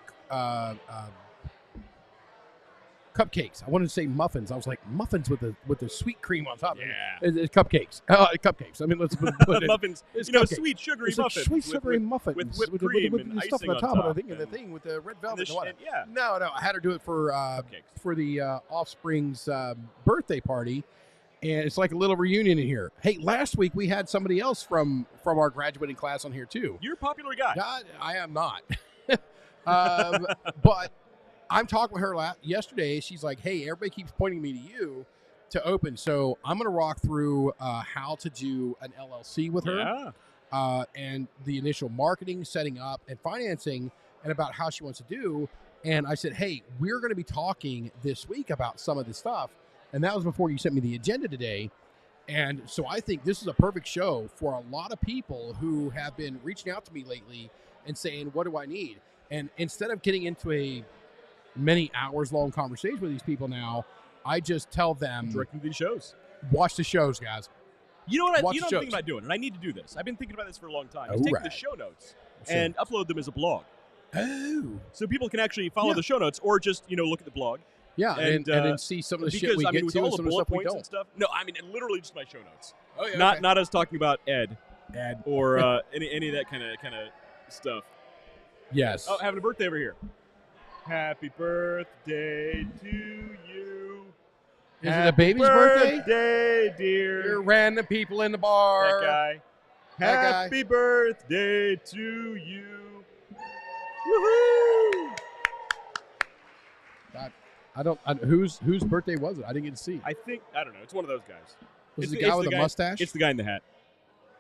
cupcakes. I wanted to say muffins. I was like, muffins with the sweet cream on top. Yeah. It's cupcakes. Cupcakes. I mean, let's put it. Muffins. It's Sweet sugary it's like muffins. sweet sugary muffins with whipped cream with and the stuff icing on the top on of the thing, and the thing with the red velvet. yeah. No, I had her do it for the offspring's birthday party, and it's like a little reunion in here. Hey, last week we had somebody else from our graduating class on here too. You're a popular guy. God, I am not, but I'm talking with her yesterday. She's like, "Hey, everybody keeps pointing me to you to open, so I'm going to walk through how to do an LLC with her, and the initial marketing, setting up, and financing, and about how she wants to do." And I said, "Hey, we're going to be talking this week about some of this stuff," and that was before you sent me the agenda today. And so I think this is a perfect show for a lot of people who have been reaching out to me lately and saying, "What do I need?" And instead of getting into a many hours long conversation with these people now, I just tell them, directing these shows, watch the shows, guys. You know what I'm shows. thinking about doing, and I need to do this. I've been thinking about this for a long time. Oh, Take right. the show notes and upload them as a blog. Oh, so people can actually follow the show notes, or just look at the blog. Yeah, and then see some of the shit we get with to, all and the some of the bullet stuff we points don't. and stuff. No, I mean literally just my show notes. Oh yeah, not us talking about Ed, or any of that kind of stuff. Yes. Oh, having a birthday over here. Happy birthday to you. Is it a baby's birthday? Birthday, dear. You're random people in the bar. That guy. Happy birthday to you. Woohoo! Whose birthday was it? I didn't get to see. I don't know. It's one of those guys. Was it the guy with the mustache? It's the guy in the hat.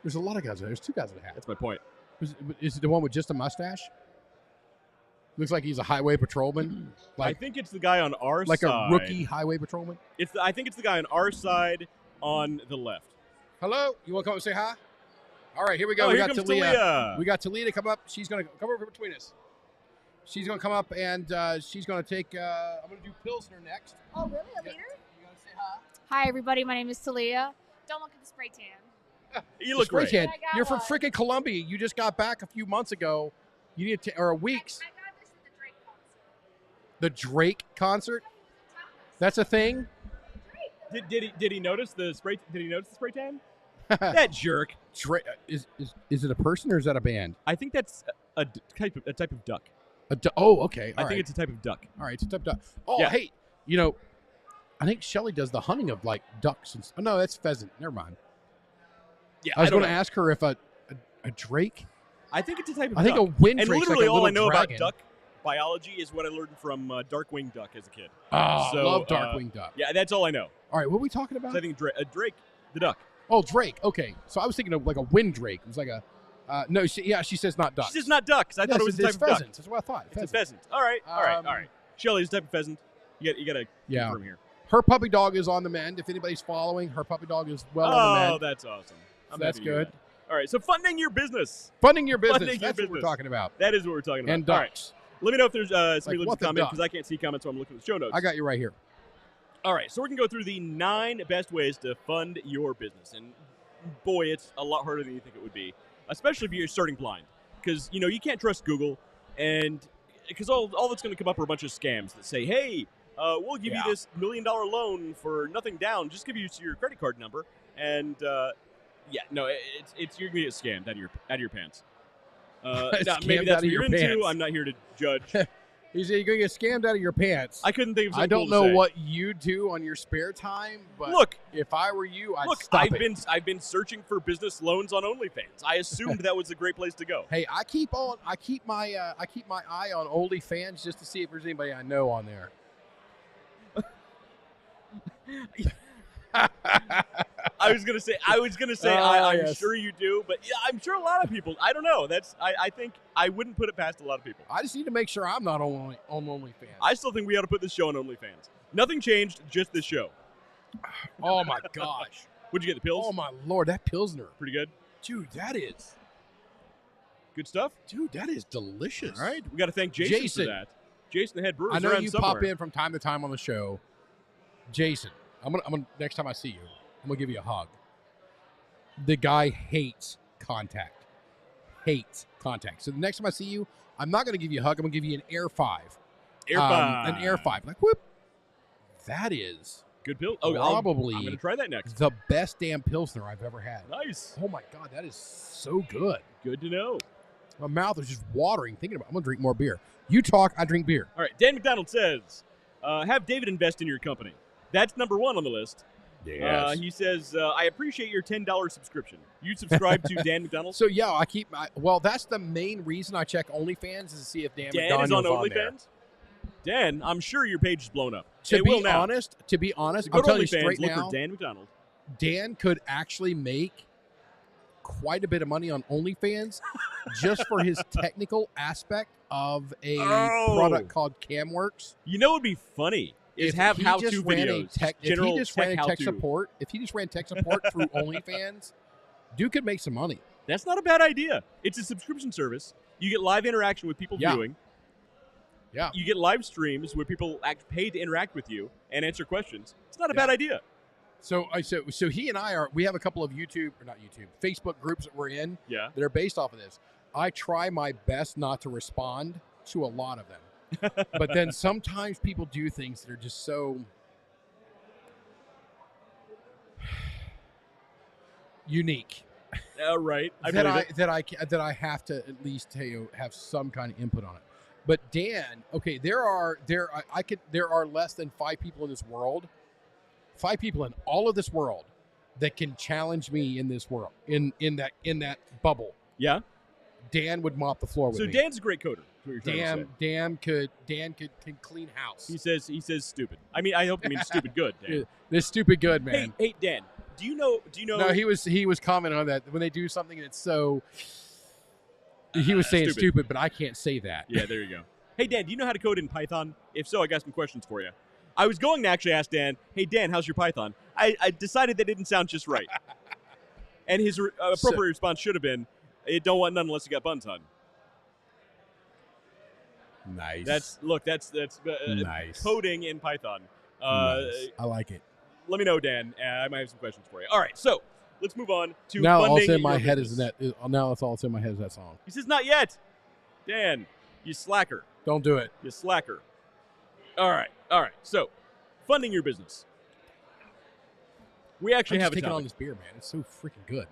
There's a lot of guys. There's two guys with a hat. That's my point. Is it the one with just a mustache? Looks like he's a highway patrolman. I think it's the guy on our side. Like a rookie highway patrolman? I think it's the guy on our side on the left. Hello? You want to come and say hi? All right, here we go. Oh, We here got comes Talia. We got Talia to come up. She's going to come over between us. She's going to come up, and she's going to take I'm going to do Pilsner next. Oh, really? A leader? You going to say hi? Hi, everybody. My name is Talia. Don't look at the spray tan. You look great. I got You're from one. freaking Columbia. You just got back a few months ago. You need to or weeks. I got this at the Drake concert. The Drake concert? That's a thing? Did he notice the spray? Did he notice the spray tan? That jerk. Drake is it a person or is that a band? I think that's a type of duck. Oh, okay. I think it's a type of duck. All right, it's a type of duck. Oh, Yeah. hey, I think Shelly does the hunting of like ducks. Oh no, that's pheasant. Never mind. Yeah, I was going to ask her if a Drake. I think it's a type of I think duck. a wind And drake's literally like a all I little know dragon. about duck biology is what I learned from Darkwing Duck as a kid. Oh, So, love Darkwing Duck. Yeah, that's all I know. All right, what are we talking about? So I think Drake, the duck. Oh, Drake. Okay, so I was thinking of like a wind drake. It was like a no. She says not duck. She says not ducks. I thought it was a type it's of duck. pheasants. That's what I thought. It's a pheasant. All right. Shelly's a type of pheasant. You got to confirm here. Her puppy dog is on the mend. If anybody's following, her puppy dog is on the mend. Oh, that's awesome. I'm That's happy to hear good. that. All right, so funding your business. Funding your business. Funding your That's what we're business. talking about. That is what we're talking about. And All right. ducks. Let me know if there's somebody Like, leaves what a the comment duck? because I can't see comments, so I'm looking at the show notes. I got you right here. All right, so we're going to go through the 9 best ways to fund your business. And boy, it's a lot harder than you think it would be, especially if you're starting blind. Because, you can't trust Google, and because all that's going to come up are a bunch of scams that say, hey, we'll give you this $1 million loan for nothing down. Just give you your credit card number. And, it's you're going to get scammed out of your pants. Now, maybe that's what you're into. I'm not here to judge. You say you're going to get scammed out of your pants. I couldn't think of something I don't cool to know say. what you do on your spare time, but Look, if I were you, I'd look, stop it. I've been searching for business loans on OnlyFans. I assumed that was a great place to go. Hey, I keep my eye on OnlyFans just to see if there's anybody I know on there. I was gonna say I'm yes. sure you do, but yeah, I'm sure a lot of people. I don't know. I think I wouldn't put it past a lot of people. I just need to make sure I'm not on OnlyFans. I still think we ought to put this show on OnlyFans. Nothing changed, just this show. Oh my gosh! What'd you get? The pills? Oh my lord, that Pilsner, Pretty good. dude, that is delicious. All right, we got to thank Jason for that. Jason, the head brewer. I know around you somewhere. pop in from time to time on the show. Jason, I'm gonna next time I see you, I'm gonna give you a hug. The guy hates contact. So the next time I see you, I'm not gonna give you a hug. I'm gonna give you an Air 5. Air 5. An Air 5. Like whoop. That is Good pill. probably I'm gonna try that next. the best damn Pilsner I've ever had. Nice. Oh my god, that is so good. Good to know. My mouth is just watering thinking about it. I'm gonna drink more beer. You talk, I drink beer. All right, Dan McDonald says, have David invest in your company. That's number one on the list. He says, I appreciate your $10 subscription. You subscribe to Dan McDonald? So yeah, I keep well, that's the main reason I check OnlyFans is to see if Dan Dan is on McDonald's there. OnlyFans? Dan, I'm sure your page is blown up. To It be will now. honest, So go I'm to telling you OnlyFans, straight look now, for Dan McDonald. Dan could actually make quite a bit of money on OnlyFans just for his technical aspect of a product called CamWorks. You know what would be funny? Is If have he how-to just ran a videos. tech- if General he just ran a tech how-to. support, if he just ran tech support through OnlyFans, dude could make some money. That's not a bad idea. It's a subscription service. You get live interaction with people Yeah. viewing. Yeah. You get live streams where people pay to interact with you and answer questions. It's not a bad idea. So he and we have a couple of Facebook groups that we're in Yeah. that are based off of this. I try my best not to respond to a lot of them. But then sometimes people do things that are just so unique Right. I that believe it. I have to at least have some kind of input on it. But Dan, okay, there are less than 5 people in this world, 5 people in all of this world that can challenge me in this world in that bubble. Yeah. Dan would mop the floor with So me. Dan's a great coder. Is what you're trying to say. Dan could clean house. He says stupid. I mean, I hope he means stupid good, Dan. This stupid good man. Hey, Dan. Do you know? No, he was commenting on that when they do something that's so. He was saying stupid, but I can't say that. Yeah, there you go. Hey, Dan, do you know how to code in Python? If so, I got some questions for you. I was going to actually ask Dan, hey, Dan, how's your Python? I decided that didn't sound just right. And his appropriate response should have been, it don't want none unless you got buns, hun. Nice. That's nice. coding in Python. Nice. I like it. Let me know, Dan. I might have some questions for you. All right, so let's move on to Now all funding that's in my your head business. now that's all that's in my head is that song. He says, not yet. Dan, you slacker. Don't do it. You slacker. All right. So, funding your business. We actually I'm have just a taking topic. on this beer, man. It's so freaking good.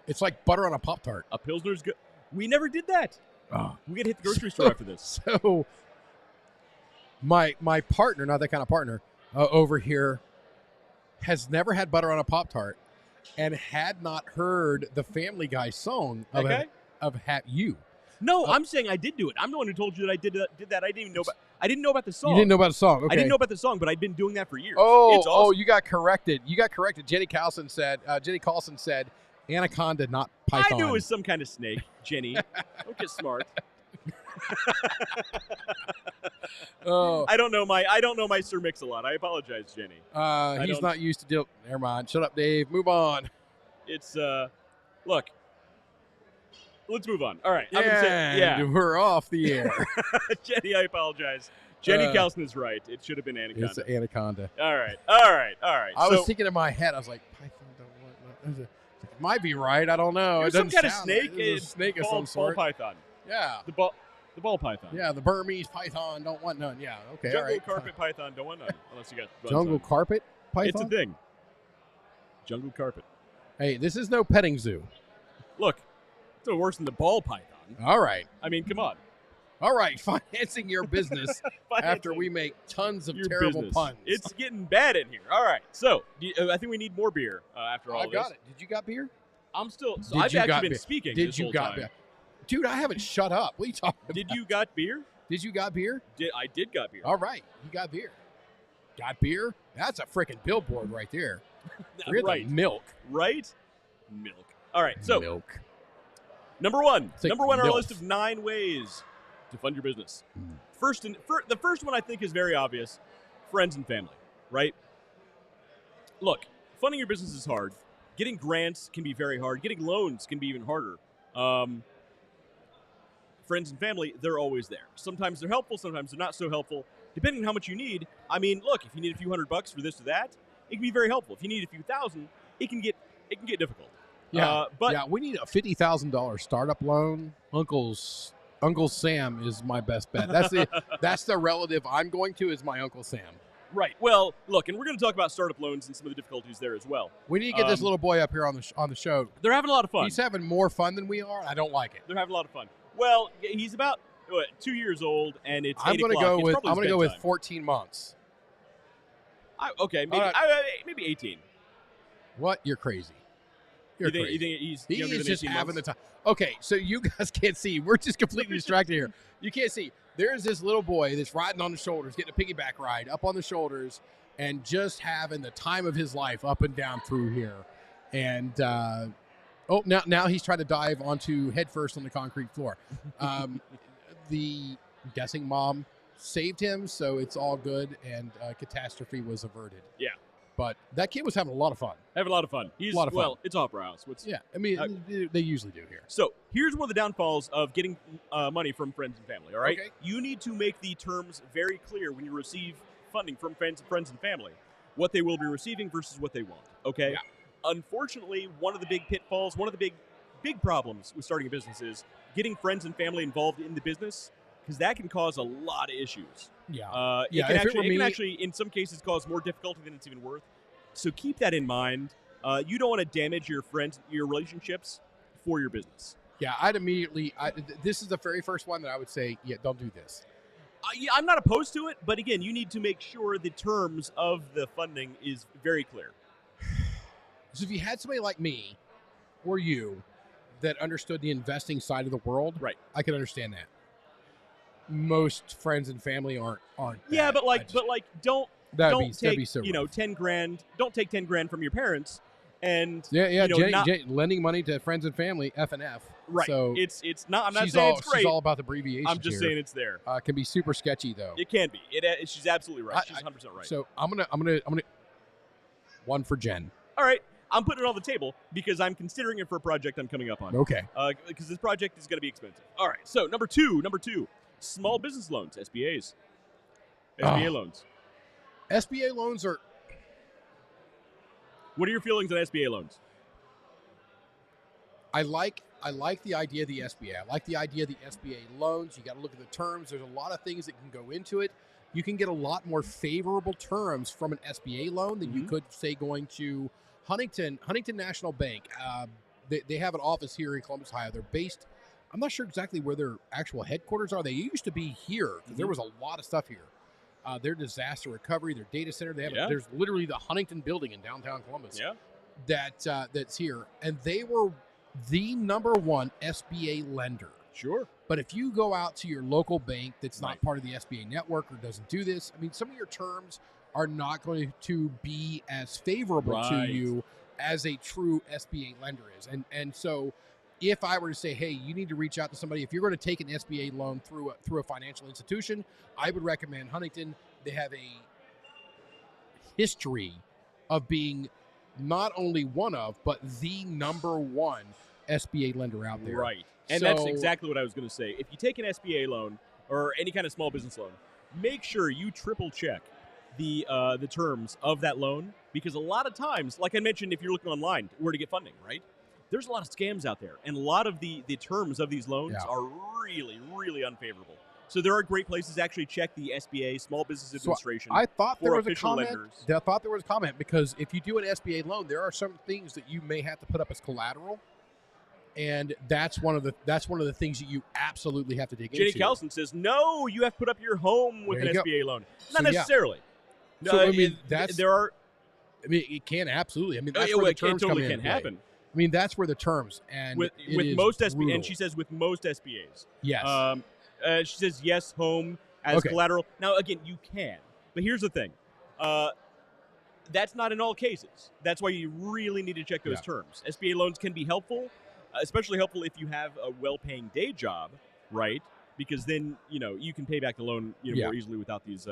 It's like butter on a Pop-Tart. A Pilsner's good. We never did that. Oh. We got to hit the grocery store after this. So my partner, not that kind of partner, over here has never had butter on a Pop-Tart and had not heard the Family Guy song of Have You. No, I'm saying I did do it. I'm the one who told you that I did that. I didn't even know about the song. You didn't know about the song. Okay. I didn't know about the song, but I've been doing that for years. Oh, it's awesome. you got corrected. Jenny Carlson said anaconda, not python. I knew it was some kind of snake, Jenny. Don't get smart. Oh, I don't know my Sir Mix-a-Lot. I apologize, Jenny. he's not used to deal. Never mind. Shut up, Dave. Move on. It's look. Let's move on. All right. I'm gonna say, yeah. We're off the air. Jenny, I apologize. Jenny Carlson is right. It should have been anaconda. It's anaconda. All right. I was thinking in my head, I was like, python don't want. It might be right. I don't know. It was It some doesn't kind of sound snake. Right. It's a snake of some sort. Ball python. Yeah. The ball python. Yeah, the Burmese python don't want none. Yeah, okay, Jungle all right. carpet python don't want none unless you got buns Jungle on. carpet python? It's a thing. Jungle carpet. Hey, this is no petting zoo. Look, it's no worse than the ball python. All right. I mean, come on. All right, financing your business after we make tons of Your terrible business. puns. It's getting bad in here. All right. So I think we need more beer after all I of this. got it. Did you got beer? I'm still. So Did I've you got actually been beer? speaking Did this you whole got time. beer? Dude, I haven't shut up. What are you talking about? Did you got beer? Did you got beer? I did got beer. All right, you got beer. Got beer? That's a freaking billboard right there. Forget the Right. milk. Right? Milk. All right. So milk. number one. It's like Number one on our MILF. list of 9 ways to fund your business. Mm. The first one I think is very obvious: friends and family. Right? Look, funding your business is hard. Getting grants can be very hard. Getting loans can be even harder. Friends and family, they're always there. Sometimes they're helpful, sometimes they're not so helpful. Depending on how much you need, I mean, look, if you need a few $100 for this or that, it can be very helpful. If you need a few thousand, it can get difficult. Yeah, but yeah, we need a $50,000 startup loan. Uncle Sam is my best bet. That's the relative I'm going to is my Uncle Sam. right. Well, look, and we're going to talk about startup loans and some of the difficulties there as well. We need to get this little boy up here on the show. They're having a lot of fun. He's having more fun than we are. I don't like it. They're having a lot of fun. Well, he's about 2 years old, and it's I'm 8 going to o'clock. go with It's probably his go with bedtime. 14 months. Okay, maybe All right. maybe 18. What? You're crazy. You're You think crazy. he's younger He's than just 18 having months? the time. Okay, so you guys can't see. We're just completely distracted here. You can't see. There's this little boy that's riding on the shoulders, getting a piggyback ride up on the shoulders, and just having the time of his life up and down through here. And now he's trying to dive onto head first on the concrete floor. I'm guessing mom saved him, so it's all good, and catastrophe was averted. Yeah. But that kid was having a lot of fun. Having a lot of fun. He's A lot of fun. Well, it's Opera House. Yeah, I mean, they usually do here. So here's one of the downfalls of getting money from friends and family. All right, Okay. you need to make the terms very clear when you receive funding from friends and family, what they will be receiving versus what they want. Okay. Yeah. Unfortunately, one of the big pitfalls, one of the big problems with starting a business is getting friends and family involved in the business, because that can cause a lot of issues. Yeah. It Yeah, can if it were actually, me- in some cases, cause more difficulty than it's even worth. So keep that in mind. You don't want to damage your friends, your relationships for your business. Yeah, this is the very first one that I would say, yeah, don't do this. Yeah, I'm not opposed to it, but again, you need to make sure the terms of the funding is very clear. So if you had somebody like me or you that understood the investing side of the world, Right. I could understand that. Most friends and family aren't. Yeah, that. don't That'd be take so you know rough. 10 grand. Don't take 10 grand from your parents, and Yeah, you know, Jenny, lending money to friends and family, F and F. right. So it's not. I'm not saying it's great. She's all about the abbreviations. I'm just here. saying it's there. Can be super sketchy though. It can be. She's absolutely right. She's 100% right. So I'm gonna one for Jen. All right, I'm putting it on the table because I'm considering it for a project I'm coming up on. Okay. Because this project is going to be expensive. All right. So number two, small business loans, SBAs, SBA loans. SBA loans are. What are your feelings on SBA loans? I like the idea of the SBA. I like the idea of the SBA loans. You got to look at the terms. There's a lot of things that can go into it. You can get a lot more favorable terms from an SBA loan than you could, say, going to Huntington National Bank. They have an office here in Columbus, Ohio. They're based. I'm not sure exactly where their actual headquarters are. They used to be here because there was a lot of stuff here. Their disaster recovery, their data center. They have there's literally the Huntington building in downtown Columbus. Yeah. That's here, and they were the number one SBA lender. Sure. But if you go out to your local bank that's not Right. part of the SBA network or doesn't do this, I mean, some of your terms are not going to be as favorable to Right. you as a true SBA lender is. And so if I were to say, hey, you need to reach out to somebody, if you're going to take an SBA loan through a financial institution, I would recommend Huntington. They have a history of being not only one of, but the number one SBA lender out there. Right. And that's So- exactly what I was going to say. If you take an SBA loan or any kind of small business loan, make sure you triple check the terms of that loan, because a lot of times, like I mentioned, if you're looking online where to get funding, right? There's a lot of scams out there, and a lot of the terms of these loans are really, really unfavorable. So there are great places to actually check the SBA, Small Business Administration. I thought there for was a official comment. lenders. I thought there was a comment because if you do an SBA loan, there are some things that you may have to put up as collateral, And that's one of the things that you absolutely have to dig Jenny into. Carlson says, no, you have to put up your home with There an you go. SBA loan. So, Not yeah. necessarily. So, I mean, there are. it can absolutely. I mean, that's Oh, where the it terms totally come in. can happen. I mean, that's where the terms and With it is most SBA, brutal. and she says with most SBAs. Yes. She says yes, home as Okay. collateral. Now, again, you can, but here's the thing: that's not in all cases. That's why you really need to check those terms. SBA loans can be helpful, especially helpful if you have a well-paying day job, right? Because then you can pay back the loan more easily without these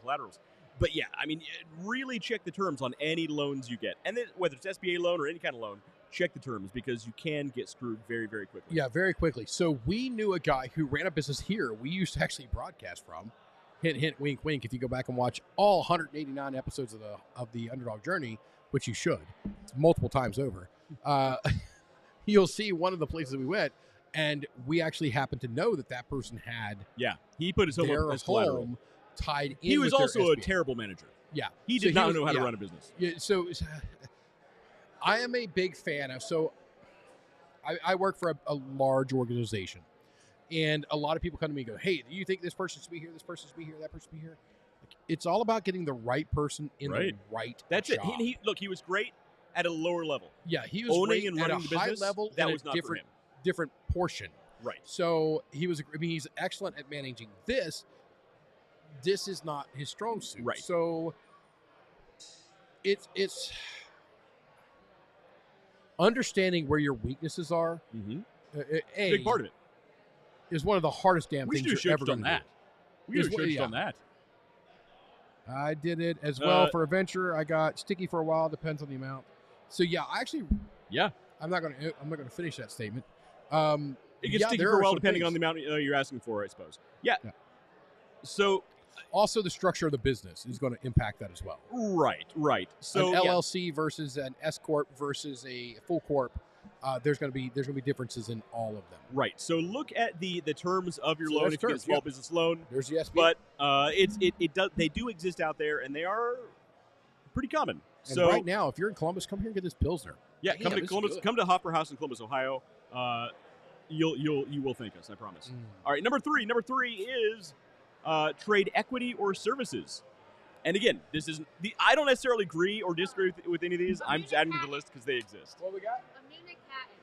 collaterals. But yeah, I mean, really check the terms on any loans you get, and then, whether it's SBA loan or any kind of loan, check the terms because you can get screwed very, very quickly. Yeah, very quickly. So we knew a guy who ran a business here. We used to actually broadcast from. Hint, hint, wink, wink. If you go back and watch all 189 episodes of the Underdog Journey, which you should, it's multiple times over, you'll see one of the places we went, and we actually happened to know that person had he put his home their up as collateral. home tied in. He was with their also a SBA. terrible manager. Yeah, He So did not was- know how to yeah. run a business. Yeah, so I am a big fan of. So I work for a large organization, and a lot of people come to me and go, "Hey, do you think this person should be here? This person should be here? That person should be here?" Like, it's all about getting the right person in the right. That's job. it. He was great at a lower level. Yeah, he was Owning great and at running a the high business, level that and was a not for him. different portion. Right. So he was. I mean, he's excellent at managing this. This is not his strong suit. Right. So it's understanding where your weaknesses are. Mm-hmm. A Big part of it. is one of the hardest damn We should things do a you're show ever just on going to that. We could Is do a what- show just on that. do. I did it as well for a venture. I got sticky for a while. Depends on the amount. So yeah, Yeah. I'm not going to finish that statement. It gets sticky there for a are while some depending on things. the amount you're asking for, I suppose. Yeah. Yeah. So, Also, the structure of the business is going to impact that as well. right. So, an LLC versus an S corp versus a full corp. There's going to be differences in all of them. right. So look at the terms of your So loan there's if you get a terms, small yeah. business loan. There's the SB. But they do exist out there, and they are pretty common. And So right now, if you're in Columbus, come here and get this Pilsner. yeah, Damn, come to this is Columbus. good. Come to Hoffer House in Columbus, Ohio. You will thank us, I promise. All right, number three is trade equity or services. And again, this is I don't necessarily agree or disagree with any of these. I'm just adding to the list because they exist. What we got? A Munich Hatton.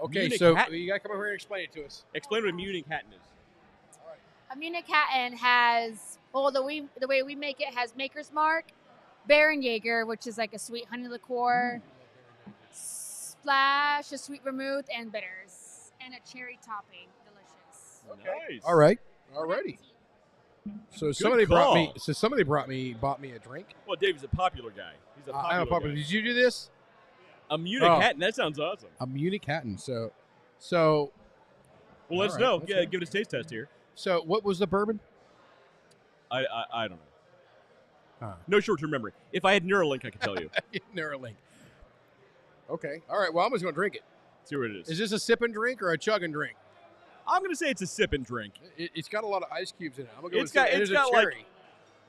Okay, Munich so hat- you got to come over here and explain it to us. Explain what a Munich Hatton is. A Munich Hatton has, the way we make it has Maker's Mark, Baron Jaeger, which is like a sweet honey liqueur, splash, a sweet vermouth, and bitters, and a cherry topping. Delicious. Nice. All right, alrighty. So somebody brought me. call. So somebody bought me a drink. Well, Dave's a popular guy. He's a popular I'm a popular. guy. Did you do this? A Munich Oh. Hatton. That sounds awesome. A Munich Hatton. So Well, let's All right, know. let's Yeah, know. give it a taste test here. what was the bourbon? I don't know. Huh. No short-term memory. If I had Neuralink, I could tell you. Neuralink. Okay. All right. Well, I'm just gonna drink it. See what it is. Is this a sipping drink or a chugging drink? I'm gonna say it's a sip and drink. It's got a lot of ice cubes in it. I'm gonna go It's with got- and it's there's got, a like, cherry.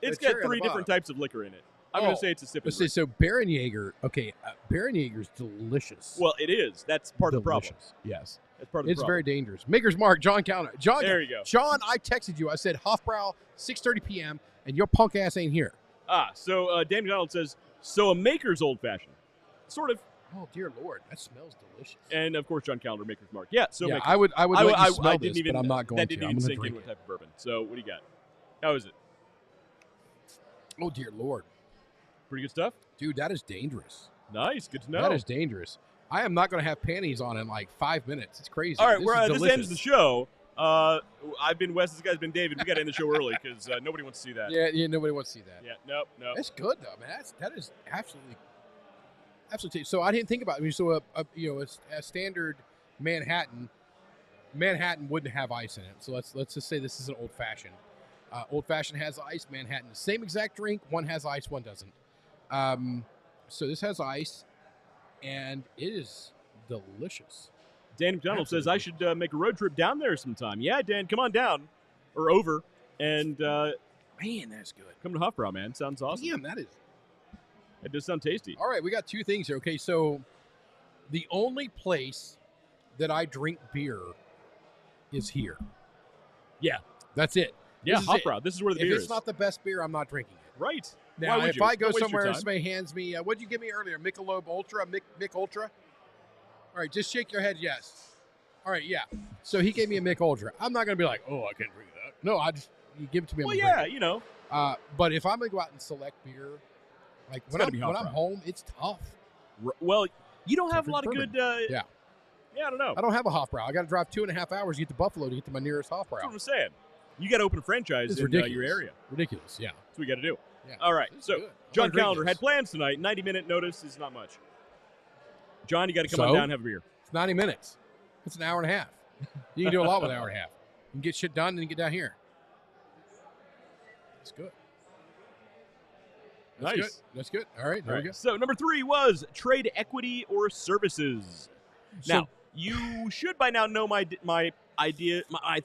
It's The got cherry on 3 the different bottom. types of liquor in it. I'm Oh, gonna say it's a sip and Let's see. drink. So Baron Jaeger. Okay, Baron Jaeger's delicious. Well, it is. That's part of the problem. Delicious. Yes. That's part of the It's problem. very dangerous. Maker's Mark, John Counter. John, There you go. John, I texted you. I said Hofbrau, 6:30 p.m. and your punk ass ain't here. So Dan McDonald says, so a Maker's Old Fashioned. Sort of. Oh dear Lord, that smells delicious. And, of course, John Calendar, Maker's Mark. Yeah, so yeah, Maker's. I would let you smell didn't this, even, but I'm not going that to. didn't I'm even going to sink in drink what it. type of bourbon. So what do you got? How is it? Oh dear Lord, Pretty good stuff? dude, that is dangerous. Nice. Good to know. That is dangerous. I am not going to have panties on in like 5 minutes. It's crazy. All right, this is this ends delicious. the show. I've been Wes. This guy's been David. We got to end the show early because nobody wants to see that. Yeah, nobody wants to see that. Yeah, nope. That's good though, man. That is absolutely. So I didn't think about it. I mean, so a standard Manhattan wouldn't have ice in it. So let's just say this is an old fashioned. Old fashioned has ice. Manhattan, the same exact drink. One has ice, one doesn't. So this has ice, and it is delicious. Dan McDonald says I should make a road trip down there sometime. Yeah, Dan, come on down or over and Man, that's good. come to Hofbrau, man. Sounds awesome. Damn, that is. It does sound tasty. All right, we got two things here. Okay, so the only place that I drink beer is here. Yeah. That's it. Yeah, This is Hop it. Rod. This is where the If beer it's is. not the best beer, I'm not drinking it. Right. Now, Why would if you? I go Don't waste your somewhere and time. somebody hands me, what'd you give me earlier? Michelob Ultra? Mick Ultra? All right, just shake your head yes. All right, yeah. So he gave me a Mick Ultra. I'm not going to be like, oh, I can't drink that. No, you give it to me. Well, I'm gonna yeah, drink you know. it. But if I'm going to go out and select beer, like when gotta be Hop I'm Rod. home, it's tough. Well, you don't have a lot of Bourbon. good. Yeah. Yeah, I don't know. I don't have a Hofbrau. I got to drive 2.5 hours to get to Buffalo to get to my nearest That's what Hofbrau. I'm saying. You got to open a franchise It's in ridiculous. your area. Ridiculous, yeah. That's what we got to do. Yeah. All right. This is So, good. John I'm gonna Callender drink had this. plans tonight. 90-minute notice is not much. John, you got to come on So? down and have a beer. It's 90 minutes. It's an hour and a half. You can do a lot with an hour and a half. You can get shit done and then get down here. That's good. That's Nice. good. That's good. All right, there All we go. right. So, number 3 was trade equity or services. So- Now, you should by now know my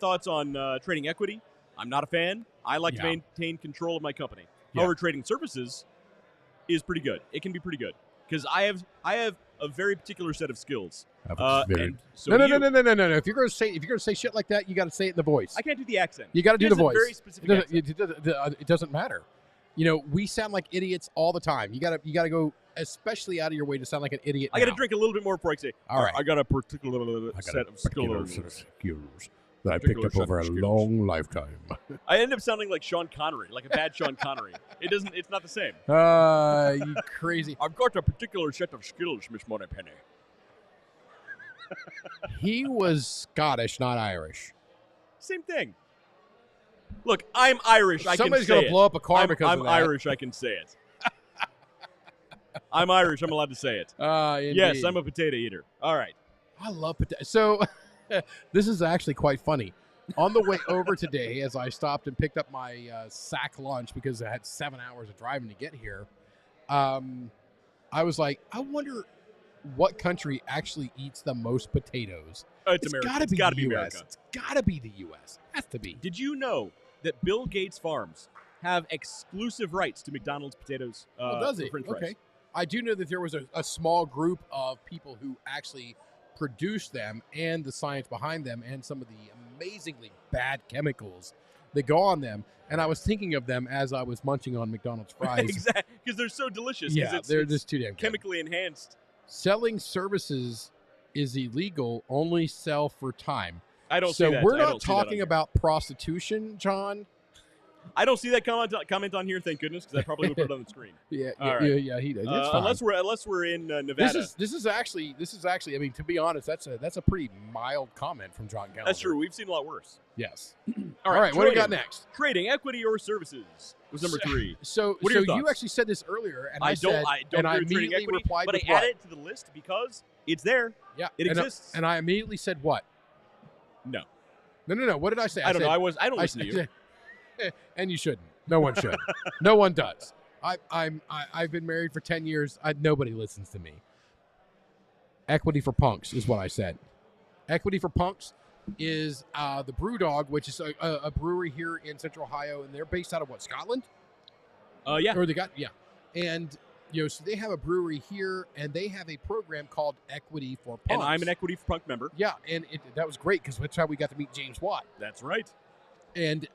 thoughts on trading equity. I'm not a fan. I like to Yeah. maintain control of my company. Yeah. However, trading services is pretty good. It can be pretty good because I have a very particular set of skills. And so no. you- If you're going to say shit like that, you got to say it in the voice. I can't do the accent. You got to do He the has a voice. very It specific doesn't, accent. it doesn't matter. You know, we sound like idiots all the time. You got to go especially out of your way to sound like an idiot. I got to now. drink a little bit more before I say. All right. I got a particular set of skills. skills that I picked up over a long lifetime. I end up sounding like Sean Connery, like a bad Sean Connery. It's not the same. You crazy. I've got a particular set of skills, Miss Moneypenny. He was Scottish, not Irish. Same thing. Look, I'm Irish. I Somebody's can say gonna it. blow up a car I'm, because I'm of that. Irish. I can say it. I'm Irish. I'm allowed to say it. Yes, Indeed. I'm a potato eater. All right. I love potato. So this is actually quite funny. On the way over today, as I stopped and picked up my sack lunch because I had 7 hours of driving to get here, I was like, I wonder what country actually eats the most potatoes. Oh, it's America. Gotta It's be got to the be U.S. America. It's got to be the U.S. Has to be. Did you know that Bill Gates Farms have exclusive rights to McDonald's potatoes? Does for it? French fries? Okay. I do know that there was a small group of people who actually produced them and the science behind them and some of the amazingly bad chemicals that go on them. And I was thinking of them as I was munching on McDonald's fries. Exactly, because they're so delicious. 'cause Yeah, it's, they're it's just too damn good. chemically enhanced. Selling services is illegal. Only sell for time. I don't so see that. we're I not don't see that on talking here. about prostitution, John. I don't see that comment on here. Thank goodness, because I probably would put it on the screen. Yeah, All right. yeah, he does. It's fine. Unless we're in Nevada. This is actually. I mean, to be honest, that's a pretty mild comment from John Gallagher. That's true. We've seen a lot worse. Yes. All All right. What do we got trading. next? Trading equity or services was number 3. So, What are your you thoughts? actually said this earlier, and I don't said, and I agree with trading immediately equity, replied but with I what? added it to the list because it's there. Yeah, It and exists. and I immediately said what? No, No. What did I say? I don't said, know. I don't I listen to you. said- and you shouldn't. No one should. No one does. I've been married for 10 years. Nobody listens to me. Equity for punks is what I said. Equity for punks is the Brewdog, which is a brewery here in Central Ohio, and they're based out of what, Scotland? Yeah. Or they got and so they have a brewery here, and they have a program called Equity for Punks. And I'm an Equity for Punk member. Yeah, and that was great because that's how we got to meet James Watt. That's right. And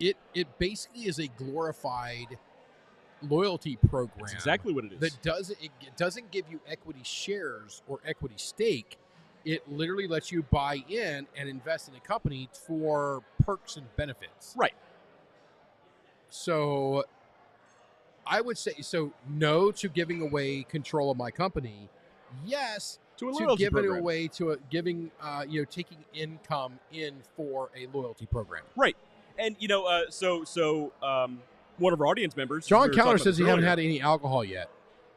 it basically is a glorified loyalty program. That's exactly what it is. That doesn't give you equity shares or equity stake. It literally lets you buy in and invest in a company for perks and benefits. Right. So I would say no to giving away control of my company. Yes To a to loyalty giving program. away to giving taking income in for a loyalty program. Right. And one of our audience members, John we were talking Keller about says this he haven't earlier. had any alcohol yet.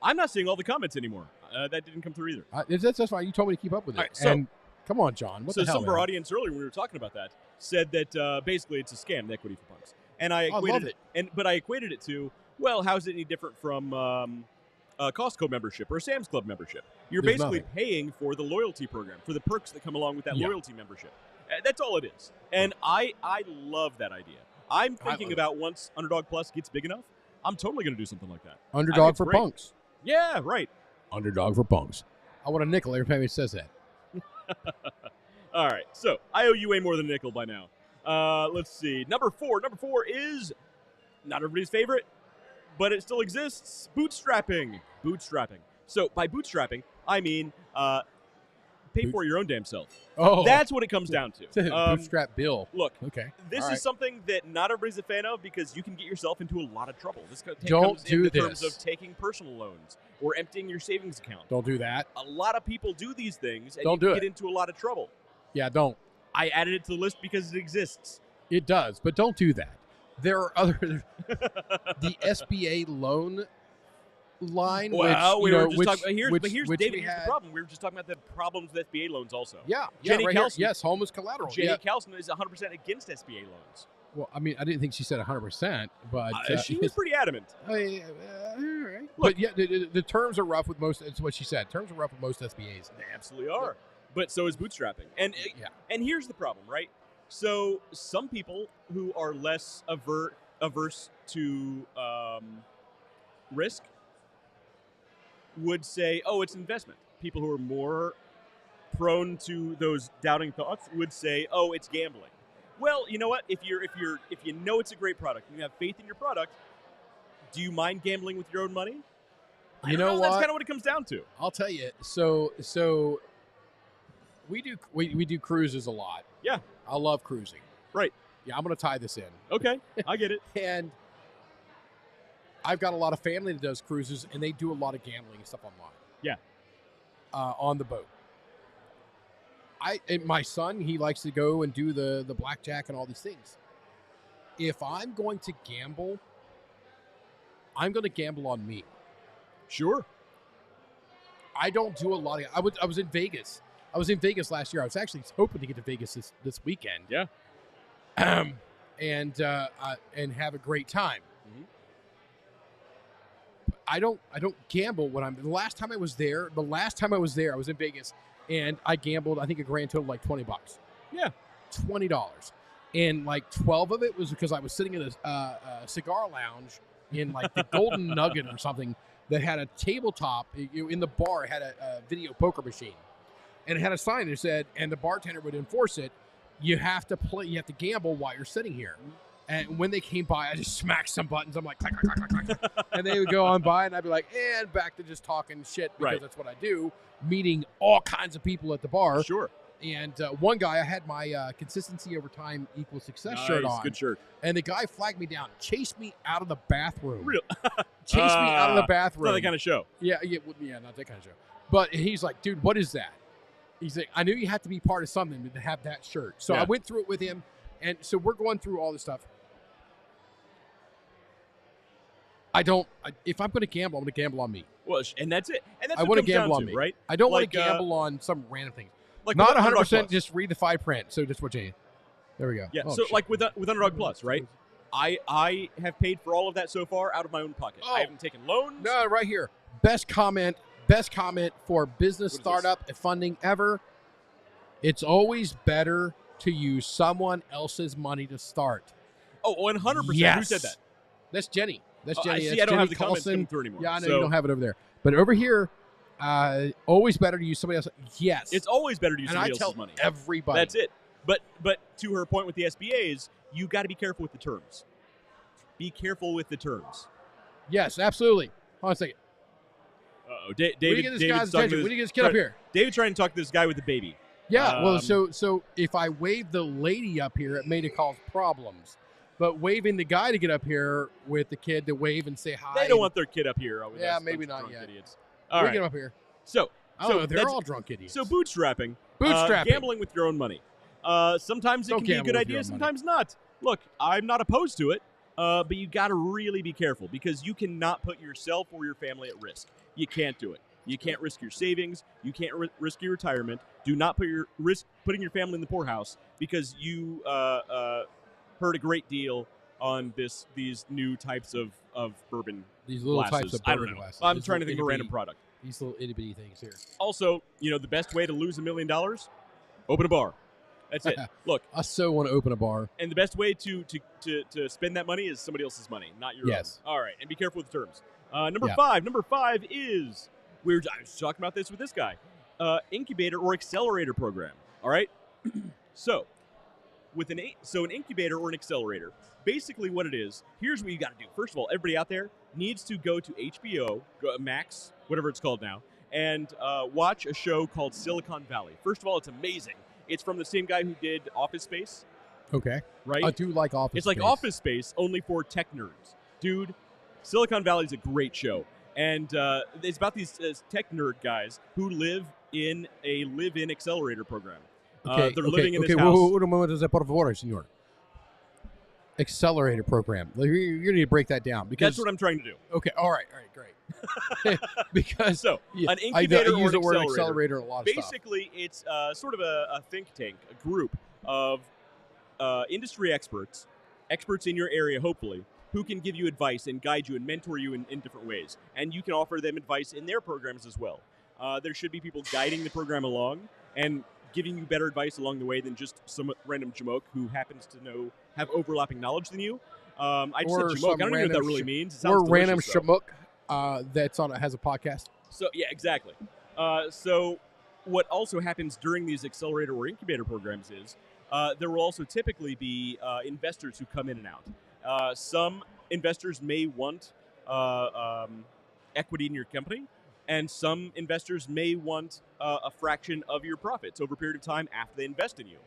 I'm not seeing all the comments anymore. That didn't come through either. That's fine. You told me to keep up with it. All right, so- and come on, John. What So the hell, some of our man? audience earlier, when we were talking about that, said that basically it's a scam, the Equity for Punks. And I love equated it. But I equated it to, well, how's it any different from a Costco membership or a Sam's Club membership? You're There's basically nothing. paying for the loyalty program, for the perks that come along with that Yeah. loyalty membership. That's all it is. And I love that idea. I'm I thinking love about once Underdog Plus gets big enough, I'm totally going to do something like that. I think Underdog it's for great. punks. Yeah, right. Underdog for punks. I want a nickel every time he says that. All right, so I owe you way more than a nickel by now. Let's see. Number four is not everybody's favorite, but it still exists. Bootstrapping. So by bootstrapping, I mean pay for your own damn self. Oh, That's what it comes down to. bootstrap bill. Look, Okay. this All is right. something that not everybody's a fan of because you can get yourself into a lot of trouble. This Don't comes do in terms this. of taking personal loans or emptying your savings account. Don't do that. A lot of people do these things, and Don't you do get it. into a lot of trouble. Yeah, don't. I added it to the list because it exists. It does, but don't do that. There are other the SBA loan line. Well, which, we were know, just which, talking. Here's which, David. we Here's the had- problem. We were just talking about the problems with SBA loans, also. Yeah, Jenny right here. Kelson- Yes, home is collateral. Jenny Yeah. Kelson is 100% against SBA loans. Well, I mean, I didn't think she said 100%, but She was pretty adamant. all right. But yeah, the terms are rough with most. It's what she said. Terms are rough with most SBAs. They absolutely are. But so is bootstrapping. And Yeah. and here's the problem, right? So some people who are less averse to risk would say, "Oh, it's investment." People who are more prone to those doubting thoughts would say, "Oh, it's gambling." Well, you know what? If you know it's a great product and you have faith in your product, do you mind gambling with your own money? I You don't know That's what? kind of what it comes down to. I'll tell you. So we do cruises a lot. Yeah. I love cruising. Right. Yeah, I'm going to tie this in. Okay, I get it. And I've got a lot of family that does cruises, and they do a lot of gambling and stuff online. Yeah. On the boat. And my son, he likes to go and do the blackjack and all these things. If I'm going to gamble, I'm going to gamble on me. Sure. I don't do a lot of. I was in Vegas. I was in Vegas last year. I was actually hoping to get to Vegas this weekend. Yeah. And have a great time. Mhm. I don't gamble when I'm. The last time I was there, I was in Vegas, and I gambled. I think a grand total of like $20. Yeah. $20, and like 12 of it was because I was sitting in a cigar lounge in like the Golden Nugget or something that had a tabletop in the bar. It had a video poker machine, and it had a sign that said, and the bartender would enforce it. You have to play. You have to gamble while you're sitting here. And when they came by, I just smacked some buttons. I'm like, clack, clack, clack, clack, clack. And they would go on by, and I'd be like, and back to just talking shit because Right. that's what I do, meeting all kinds of people at the bar. Sure. And one guy, I had my consistency over time equals success shirt on. Good shirt. And the guy flagged me down, chased me out of the bathroom. Real. Chased me out of the bathroom. Not that kind of show. Yeah, not that kind of show. But he's like, dude, what is that? He's like, I knew you had to be part of something to have that shirt. So Yeah. I went through it with him, and so we're going through all this stuff. If I'm going to gamble, I'm going to gamble on me. Well, and that's it. And that's I what want it to comes gamble down on to, me. right? I don't want Like, to gamble on some random thing. Like Not with Underdog 100%, Plus. just read the fine print. So just what you need. There we go. Yeah. Oh, so shit. like with Underdog Plus, right? I have paid for all of that so far out of my own pocket. Oh. I haven't taken loans. No, right here. Best comment for business What is startup funding ever. It's always better to use someone else's money to start. Oh, 100%. Who Yes. said that? That's Jenny. That's Oh, Jenny. I see. That's I don't Jenny have the comments Carlson. coming through anymore. Yeah, I know So you don't have it over there. But over here, always better to use somebody else. Yes. It's always better to use and somebody I tell else's money. everybody. That's it. But to her point with the SBAs, you got to be careful with the terms. Be careful with the terms. Yes, absolutely. Hold on a second. Uh-oh. When do you get this guy's attention? When do you get this kid up here? David's trying to talk to this guy with the baby. Yeah, well, Um, so if I wave the lady up here, it may cause problems. But waving the guy to get up here with the kid to wave and say hi. They don't want their kid up here. With Yeah, us maybe bunch of not drunk yet. Idiots. All we right. get him up here. So, I don't know. They're that's- all drunk idiots. So bootstrapping. Bootstrapping. Gambling with your own money. Sometimes it Don't can be a gamble good with your idea, own sometimes not. Look, I'm not opposed to it, but you got to really be careful because you cannot put yourself or your family at risk. You can't do it. You can't risk your savings. You can't risk your retirement. Do not putting your family in the poorhouse because you heard a great deal on these new types of bourbon These little glasses. types of I don't bourbon know. glasses. I'm These trying to little think of a random itty-bitty- product. These little itty bitty things here. Also, the best way to lose $1 million, open a bar. That's it. Look, I so want to open a bar. and the best way to spend that money is somebody else's money, not your Yes. own. All right, and be careful with the terms. Number Yeah. five. Number five is I was talking about this with this guy. incubator or accelerator program. All right. So, with an incubator or an accelerator, basically what it is. Here's what you got to do. First of all, everybody out there needs to go to HBO Max, whatever it's called now, and watch a show called Silicon Valley. First of all, it's amazing. It's from the same guy who did Office Space. Okay. Right? I do like Office It's Space. like Office Space, only for tech nerds. Dude, Silicon Valley is a great show. And it's about these tech nerd guys who live in a live-in accelerator program. They're living in this house. Un momento, por favor, señor. Accelerator program. You need to break that down. Because, That's what I'm trying to do. Okay, all right, great. Because an incubator I use or the word accelerator. accelerator a lot of stuff. Basically, it's sort of a think tank, a group of industry experts in your area, hopefully, who can give you advice and guide you and mentor you in different ways. And you can offer them advice in their programs as well. There should be people guiding the program along and giving you better advice along the way than just some random jamoke who happens to have overlapping knowledge than you. I just said jamoke. I don't even know what that really means. It sounds or random delicious, though. shamook has a podcast. So yeah, exactly. So what also happens during these accelerator or incubator programs is there will also typically be investors who come in and out. Some investors may want equity in your company, and some investors may want a fraction of your profits over a period of time after they invest in you.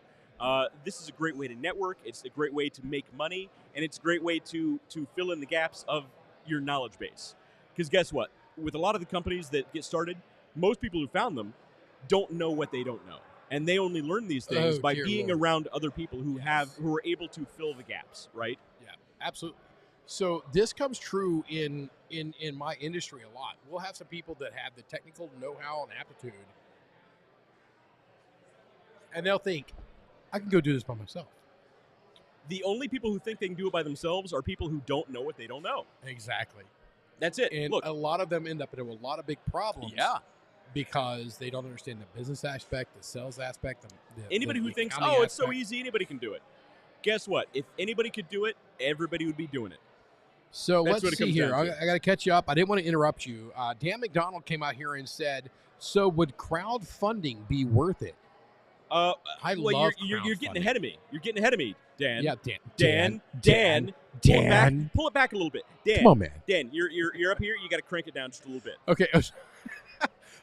This is a great way to network. It's a great way to make money, and it's a great way to fill in the gaps of your knowledge base. Because guess what? With a lot of the companies that get started, most people who found them don't know what they don't know. And they only learn these things by being around other people who are able to fill the gaps, right? Yeah, absolutely. So this comes true in my industry a lot. We'll have some people that have the technical know-how and aptitude, and they'll think, I can go do this by myself. The only people who think they can do it by themselves are people who don't know what they don't know. Exactly. That's it. And look, a lot of them end up into a lot of big problems. Yeah. Because they don't understand the business aspect, the sales aspect. Anybody who thinks, oh, it's so easy, anybody can do it. Guess what? If anybody could do it, everybody would be doing it. So That's let's see here. I got to catch you up. I didn't want to interrupt you. Dan McDonald came out here and said, so would crowdfunding be worth it? Love you're getting ahead of me. You're getting ahead of me, Dan. Yeah, Dan. Pull it back a little bit. Dan. Come on, man. Dan, you're up here. You got to crank it down just a little bit. Okay.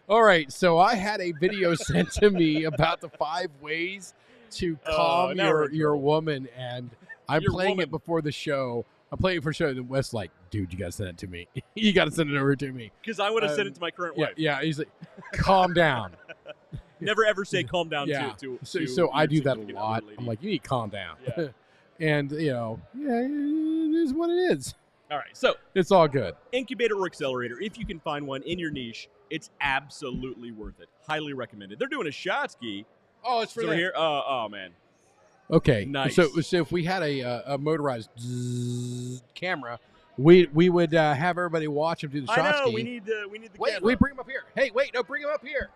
All right. So I had a video sent to me about the 5 ways to calm your woman, and I'm playing it before the show. I'm playing it for show, and Wes like, dude, you got to send it to me. You got to send it over to me. Because I would have sent it to my current wife. Yeah, he's like, calm down. Never ever say calm down to So I do that a lot. I'm like, you need to calm down. Yeah. And, it is what it is. All right, so it's all good. Incubator or accelerator, if you can find one in your niche, it's absolutely worth it. Highly recommended. They're doing a shot ski. Oh, it's for them. Here. Oh, man. Okay. Nice. So if we had a motorized camera, we would have everybody watch him do the shot I know. ski. We need the camera. Wait, bring him up here. Hey, wait, no, bring him up here.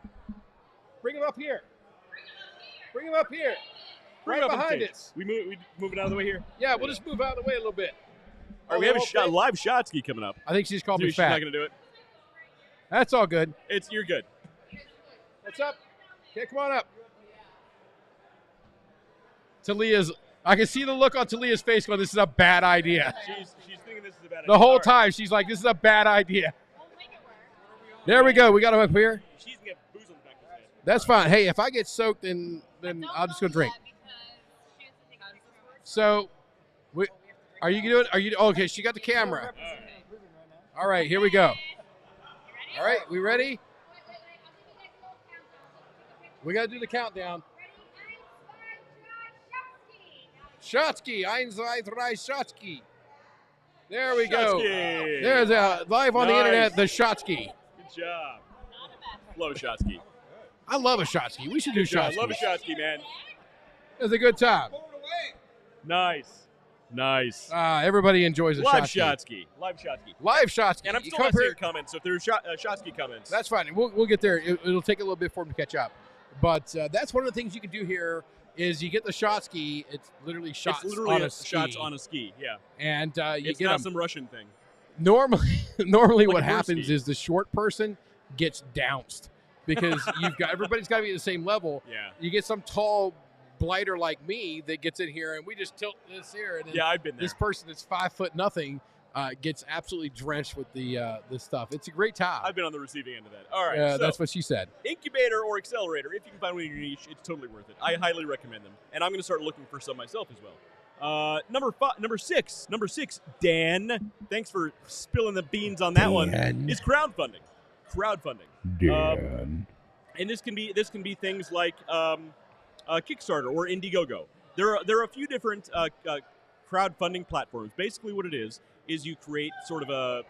Bring him up here. Bring him up here. Bring right it up behind us. We move it out of the way here. Yeah, we'll just move out of the way a little bit. All right, we have a live shot ski coming up. I think she's called me She's fat. not going to do it. That's all good. You're good. What's up? Okay, come on up. I can see the look on Talia's face going, this is a bad idea. She's thinking this is a bad idea. The whole time, she's like, this is a bad idea. There we go. We got him up here. She's going to get booze on the back of his head. That's fine. Hey, if I get soaked, then I'll just go drink. So, are you doing? Okay? She got the camera. All right, here we go. All right, we ready? We got to do the countdown. Shotsky, 1, 2, 3, Shotsky. There we go. Shotsky. There's live on the internet, the Shotsky. Good job. Love a shot ski. I love a Shotsky. We should do Shotsky. Love a shot ski, man. It's a good time. Nice. Everybody enjoys a Live Shotsky. shot ski. Live shot ski. Live Shotsky. And I'm still not seeing comments, so if there's shot ski comments. That's fine. We'll get there. It'll take a little bit for them to catch up. But that's one of the things you can do here is you get the shot ski. It's literally shots on a ski. Shots on a ski, yeah. And you it's get not some Russian thing. Normally Like what happens ski. is the short person gets dounced. because everybody's got to be at the same level. Yeah. You get some tall blighter like me that gets in here and we just tilt this here, and then Yeah, I've been there. this person that's 5'0" gets absolutely drenched with the stuff. It's a great time. I've been on the receiving end of that. All right, so that's what she said. incubator or accelerator, if you can find one in your niche, it's totally worth it. I highly recommend them, and I'm going to start looking for some myself as well. Number six, Dan. Thanks for spilling the beans on that one. Is crowdfunding. Dan. And this can be things like Kickstarter or Indiegogo. There are a few different crowdfunding platforms. Basically, what it is you create sort of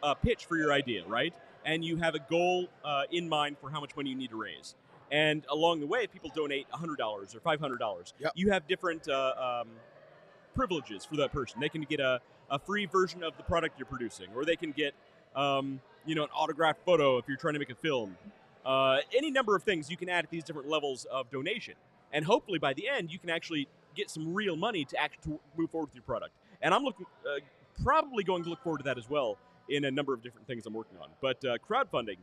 a pitch for your idea, right? And you have a goal in mind for how much money you need to raise. And along the way, if people donate $100 or $500, Yep. you have different privileges for that person. They can get a free version of the product you're producing, or they can get an autographed photo if you're trying to make a film. Any number of things you can add at these different levels of donation. And hopefully by the end, you can actually get some real money to actually move forward with your product. And I'm probably going to look forward to that as well in a number of different things I'm working on. But crowdfunding,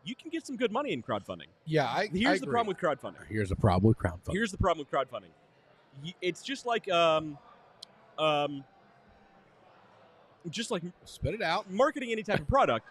you can get some good money in crowdfunding. Yeah, Here's the problem with crowdfunding. Here's the problem with crowdfunding. Here's the problem with crowdfunding. It's just like spit it out. marketing any type of product.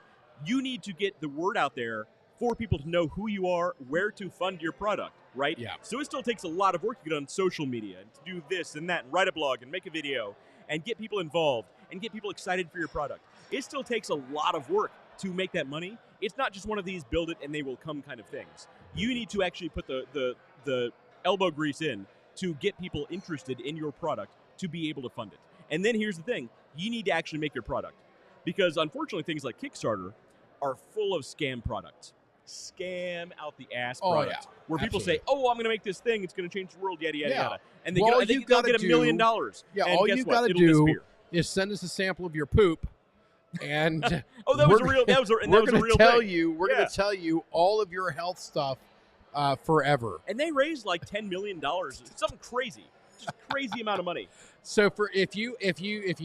You need to get the word out there for people to know who you are, where to fund your product, right? Yeah. So it still takes a lot of work to get on social media and to do this and that and write a blog and make a video and get people involved and get people excited for your product. It still takes a lot of work to make that money. It's not just one of these build it and they will come kind of things. You need to actually put the elbow grease in to get people interested in your product to be able to fund it. And then here's the thing. You need to actually make your product. Because unfortunately things like Kickstarter are full of scam products. Scam out the ass products. Yeah. Where people Absolutely. say, oh, I'm going to make this thing. It's going to change the world, yada, yada, Yeah. yada. And they Well, all they'll you gotta get $1 million. Yeah, and all guess you what? got to It'll do disappear. is send us a sample of your poop, and Oh, that was a real. That was a we're real going to tell thing. you. We're Yeah. going to tell you all of your health stuff forever. And they raised like $10 million. Something crazy. Just crazy amount of money. So for if you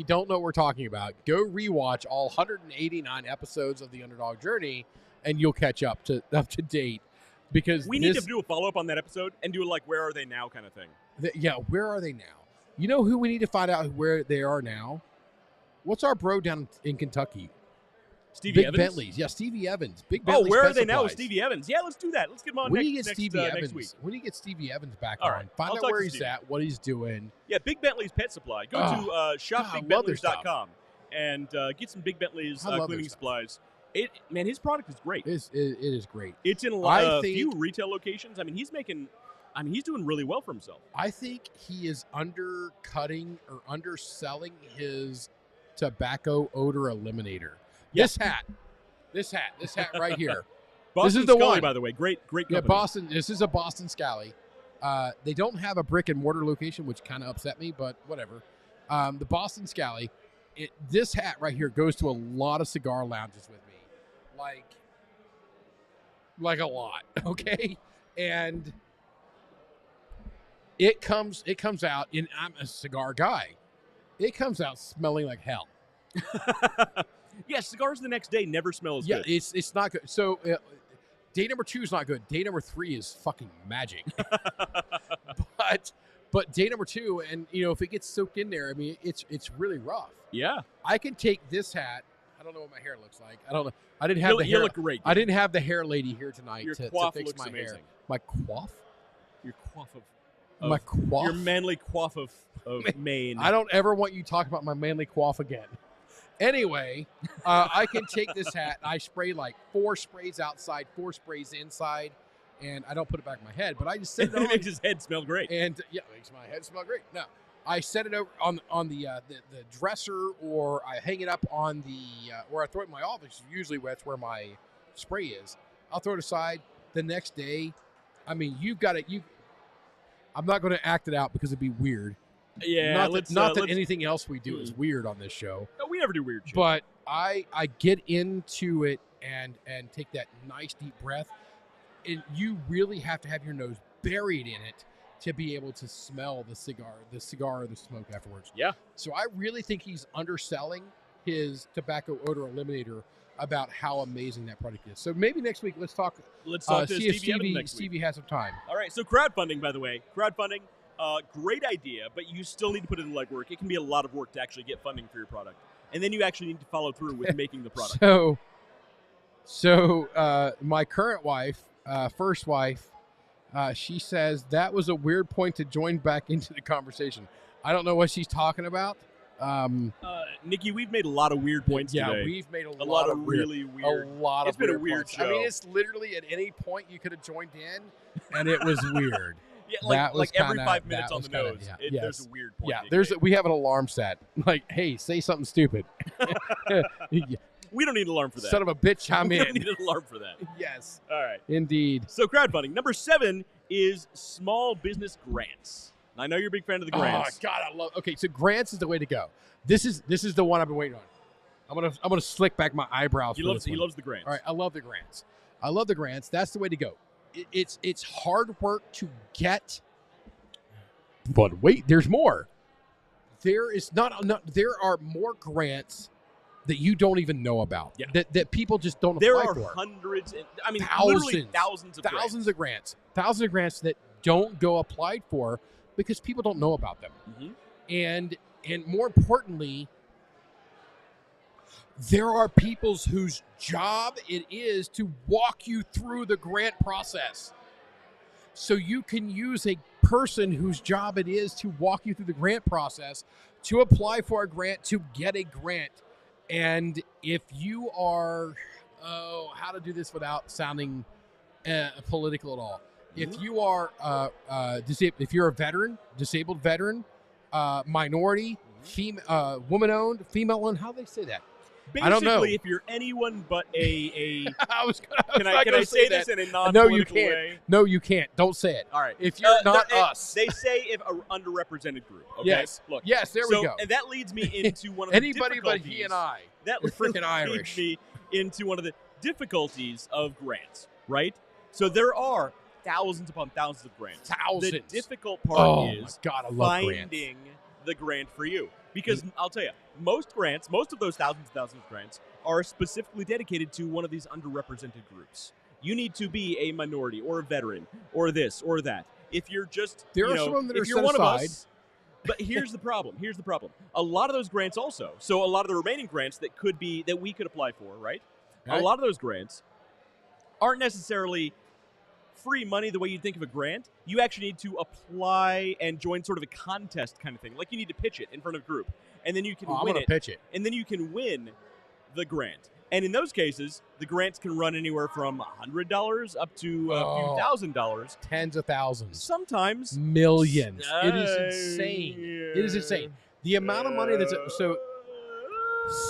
don't know what we're talking about, go rewatch all 189 episodes of the Underdog Journey, and you'll catch up to date. Because We need to do a follow-up on that episode and do like where are they now kind of thing. where are they now? You know who we need to find out where they are now? What's our bro down in Kentucky? Stevie Big Evans? Bentley's. Yeah, Stevie Evans. Big Oh, Bentley's where are Pet they now with Supplies. Stevie Evans? Yeah, let's do that. Let's get him on We next, need to get next, Stevie next Evans. week. We need to get Stevie Evans back All on. right. Find I'll out talk where to he's Stevie. at, what he's doing. Yeah, Big Bentley's Pet Supply. Go to I love their shopbigbentleys.com and get some Big Bentley's I love their cleaning stuff. supplies. Man, his product is great. It is great. It's in a few retail locations. I mean, he's doing really well for himself. I think he is undercutting or underselling his tobacco odor eliminator. Yeah. This hat right here. Boston is the Scully, one. by the way. Great company. Yeah, Boston. This is a Boston Scally. They don't have a brick and mortar location, which kind of upset me, but whatever. The Boston Scally. This hat right here goes to a lot of cigar lounges with me, like a lot. Okay, and it comes out, and I'm a cigar guy. It comes out smelling like hell. Yeah, cigars the next day never smell as Yeah, good. it's not good. So day number 2 is not good. Day number 3 is fucking magic. but day number 2, and if it gets soaked in there, I mean it's really rough. Yeah. I can take this hat. I don't know what my hair looks like. I don't know. I didn't have the You hair. look great. I didn't have the hair lady here tonight Your to coif fix looks my amazing. hair. My coif? Your coif of My coif? your manly coif of Maine. I don't ever want you to talk about my manly coif again. Anyway, I can take this hat and I spray like 4 sprays outside, 4 sprays inside, and I don't put it back in my head, but I just set it it on. makes his head smell great. And yeah, it makes my head smell great. No, I set it over on the dresser, or I hang it up on or I throw it in my office. Usually that's where my spray is. I'll throw it aside. The next day, I mean, you've got it. I'm not going to act it out because it'd be weird. Yeah, Not that anything else we do is weird on this show. No, we never do weird shit. But I get into it and take that nice deep breath. And you really have to have your nose buried in it to be able to smell the cigar or the smoke afterwards. Yeah. So I really think he's underselling his tobacco odor eliminator about how amazing that product is. So maybe next week let's talk. Let's talk to See if Stevie Evans next week. Stevie has some time. All right, so crowdfunding, by the way. Crowdfunding, great idea, but you still need to put in the legwork. It can be a lot of work to actually get funding for your product. And then you actually need to follow through with making the product. So my current wife, first wife, she says that was a weird point to join back into the conversation. I don't know what she's talking about. Nikki, we've made a lot of weird points today. Yeah, we've made a lot of really weird. A lot it's of been weird a weird points. show. I mean, it's literally at any point you could have joined in, and it was weird. Yeah, like every 5 minutes on the nose, there's a weird point. Yeah, we have an alarm set. Like, hey, say something stupid. We don't need an alarm for that. Son of a bitch, I'm we in. don't need an alarm for that. Yes. All right. Indeed. So crowdfunding. Number 7 is small business grants. I know you're a big fan of the grants. Oh God, I love. Okay, so grants is the way to go. This is the one I've been waiting on. I'm gonna slick back my eyebrows. He loves the grants. All right, I love the grants. I love the grants. That's the way to go. It's hard work to get, but wait, there's more. There is not. There are more grants that you don't even know about. Yeah. That people just don't there apply are for. hundreds. Literally thousands of grants. Thousands of grants that don't go applied for because people don't know about them. Mm-hmm. And more importantly, there are people whose job it is to walk you through the grant process. So you can use a person whose job it is to walk you through the grant process to apply for a grant, to get a grant. And if you are, how to do this without sounding political at all. Mm-hmm. If you are if you're a veteran, disabled veteran, minority, woman-owned, female-owned, how do they say that? Basically, I don't know. If you're anyone but a Can I say this in a non-political No, you can't. way? No, you can't. Don't say it. All right. If you're not us. They say if an underrepresented group. Okay? Yes. Look. Yes, there we go. And that leads me into one of the Anybody but difficulties. he and I. That We're freaking Irish. leads me into one of the difficulties of grants, right? So there are thousands upon thousands of grants. Thousands. The difficult part is my God, I love finding grants. the grant for you. Because I'll tell you, most of those thousands and thousands of grants are specifically dedicated to one of these underrepresented groups. You need to be a minority or a veteran or this or that. If you're just, There are some that are if you're set one aside. of us. But here's the problem. A lot of those grants also. So a lot of the remaining grants that we could apply for, right? Okay. A lot of those grants aren't necessarily free money the way you'd think of a grant. You actually need to apply and join sort of a contest kind of thing. Like you need to pitch it in front of a group, and then you can I'm win gonna it. pitch it. And then you can win the grant. And in those cases, the grants can run anywhere from $100 up to a few $1,000s. Tens of thousands. Sometimes Millions. It is insane. It is insane. The amount of money that's so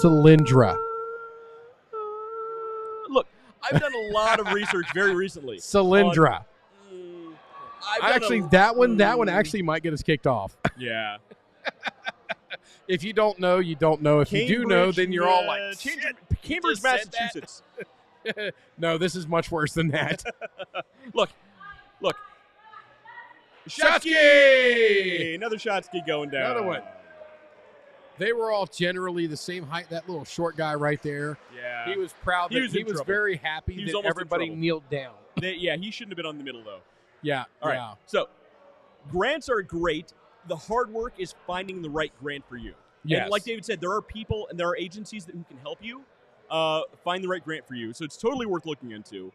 Solyndra. Look, I've done a lot of research very recently. Solyndra. Actually, that one actually might get us kicked off. Yeah. If you don't know, you don't know. If you do know, then you're all like, Cambridge, just said Massachusetts. No, this is much worse than that. Look. Shotsky! Another Shotsky going down. Another one. They were all generally the same height. That little short guy right there. Yeah. He was proud. He was very happy was that almost in everybody trouble. kneeled down. He shouldn't have been on the middle, though. Yeah. All right. Yeah. So, grants are great. The hard work is finding the right grant for you. Yes. And like David said, there are people and there are agencies who can help you find the right grant for you. So it's totally worth looking into.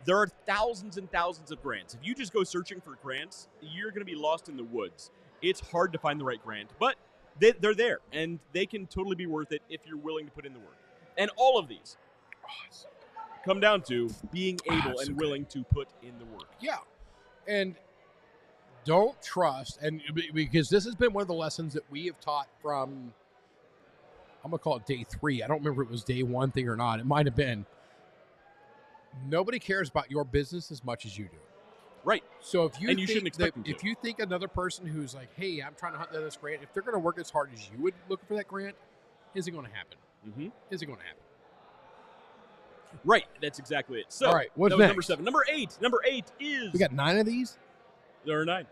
There are thousands and thousands of grants. If you just go searching for grants, you're going to be lost in the woods. It's hard to find the right grant, but they're there, and they can totally be worth it if you're willing to put in the work. And all of these come down to being able and willing to put in the work. Yeah. And don't trust, and because this has been one of the lessons that we have taught from, I'm going to call it day 3. I don't remember if it was day 1 thing or not. It might have been. Nobody cares about your business as much as you do. Right. So if you and you shouldn't expect them to. If you think another person who's like, hey, I'm trying to hunt down this grant, if they're going to work as hard as you would looking for that grant, isn't going to happen. Mm-hmm. Isn't going to happen. Right. That's exactly it. So, all right, what's that was next? number 7. Number 8. Number 8 is... We got 9 of these? There are 9.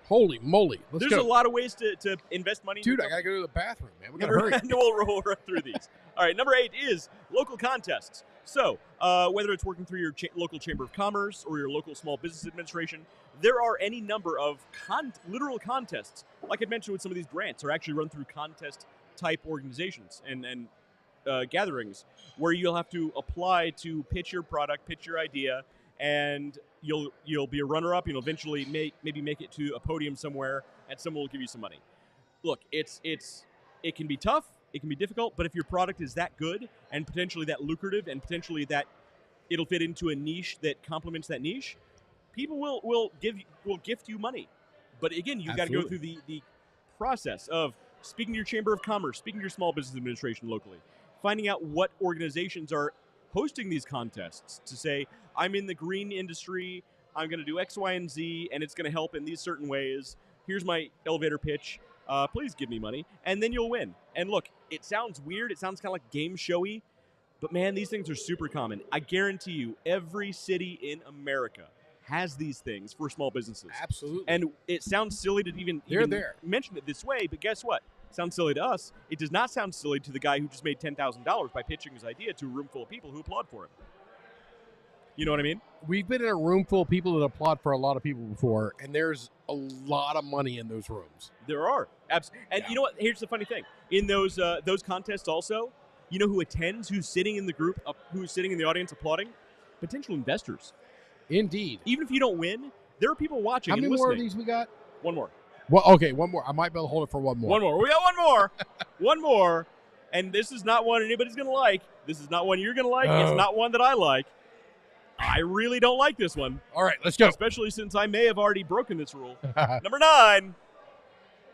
Holy moly! Let's There's go, a lot of ways to invest money. dude. in I gotta go to the bathroom, man. We No, gotta hurry. we'll run through these. All right, number 8 is local contests. So, whether it's working through your local chamber of commerce or your local small business administration, there are any number of literal contests. Like I mentioned with some of these grants, are actually run through contest-type organizations and gatherings where you'll have to apply to pitch your product, pitch your idea, and you'll be a runner-up. You'll eventually maybe make it to a podium somewhere, and someone will give you some money. Look, it can be tough, it can be difficult, but if your product is that good and potentially that lucrative and potentially that it'll fit into a niche that complements that niche, people will gift you money. But again, you've got to go through the process of speaking to your chamber of commerce, speaking to your small business administration locally, finding out what organizations are hosting these contests to say, I'm in the green industry, I'm going to do X, Y, and Z, and it's going to help in these certain ways. Here's my elevator pitch. Please give me money, and then you'll win. And look, it sounds weird. It sounds kind of like game showy, but man, these things are super common. I guarantee you, every city in America has these things for small businesses. Absolutely. And it sounds silly to even mention it this way, but guess what? It sounds silly to us. It does not sound silly to the guy who just made $10,000 by pitching his idea to a room full of people who applaud for him. You know what I mean? We've been in a room full of people that applaud for a lot of people before, and there's a lot of money in those rooms. There are. And you know what? Here's the funny thing. In those contests also, you know who attends, who's sitting in the group, who's sitting in the audience applauding? Potential investors. Indeed. Even if you don't win, there are people watching How and many listening. more of these we got? One more. Well, okay, one more. I might be able to hold it for one more. One more. We got one more. One more. And this is not one anybody's going to like. This is not one you're going to like. It's not one that I like. I really don't like this one. All right, let's go. Especially since I may have already broken this rule. Number 9,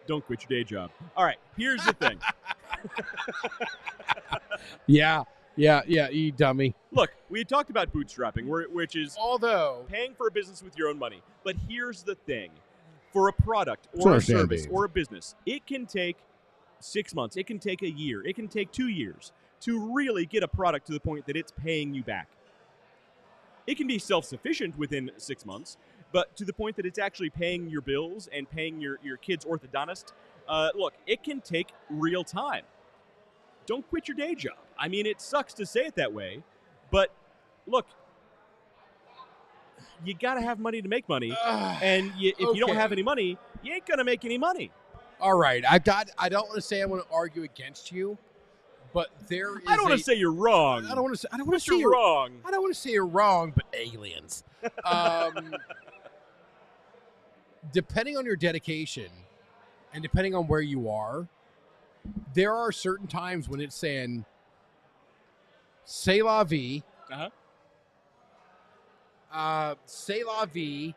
don't quit your day job. All right, here's the thing. Yeah, you dummy. Look, we had talked about bootstrapping, which is paying for a business with your own money. But here's the thing. For a product or a service or a business, it can take 6 months. It can take a year. It can take 2 years to really get a product to the point that it's paying you back. It can be self-sufficient within 6 months, but to the point that it's actually paying your bills and paying your kid's orthodontist, look, it can take real time. Don't quit your day job. I mean, it sucks to say it that way, but look, you got to have money to make money, and if you don't have any money, you ain't going to make any money. All right, I don't want to say I want to argue against you, but there is I don't want to say you're wrong. I don't want to say you're wrong. I don't want to say you're wrong, but aliens. Depending on your dedication and depending on where you are, there are certain times when it's saying, "C'est la vie." "C'est la vie."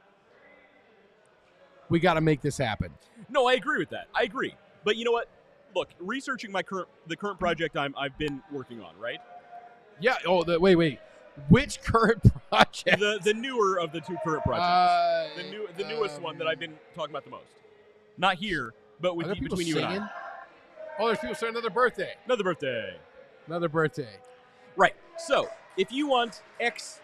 We got to make this happen. No, I agree with that. I agree. But you know what? Look, researching the current project I've been working on, right? Yeah. Oh, wait. Which current project? The newer of the two current projects. The newest one that I've been talking about the most. Not here, but between you and I. Oh, there's people saying another birthday. Another birthday. Right. So, if you want X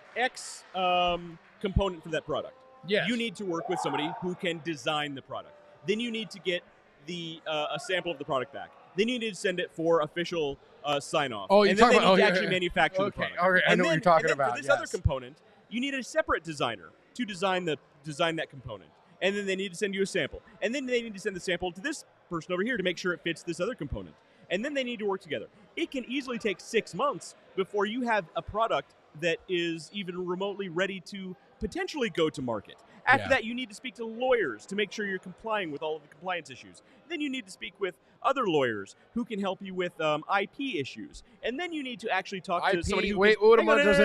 component for that product, you need to work with somebody who can design the product. Then you need to get a sample of the product back. Then you need to send it for official sign-off. Oh, and then they need to actually manufacture the product. Okay, I know what you're talking about. For this other component, you need a separate designer to design that component. And then they need to send you a sample. And then they need to send the sample to this person over here to make sure it fits this other component. And then they need to work together. It can easily take 6 months before you have a product that is even remotely ready to potentially go to market. After that, you need to speak to lawyers to make sure you're complying with all of the compliance issues. Then you need to speak with other lawyers who can help you with IP issues. And then you need to actually talk to somebody who... IP is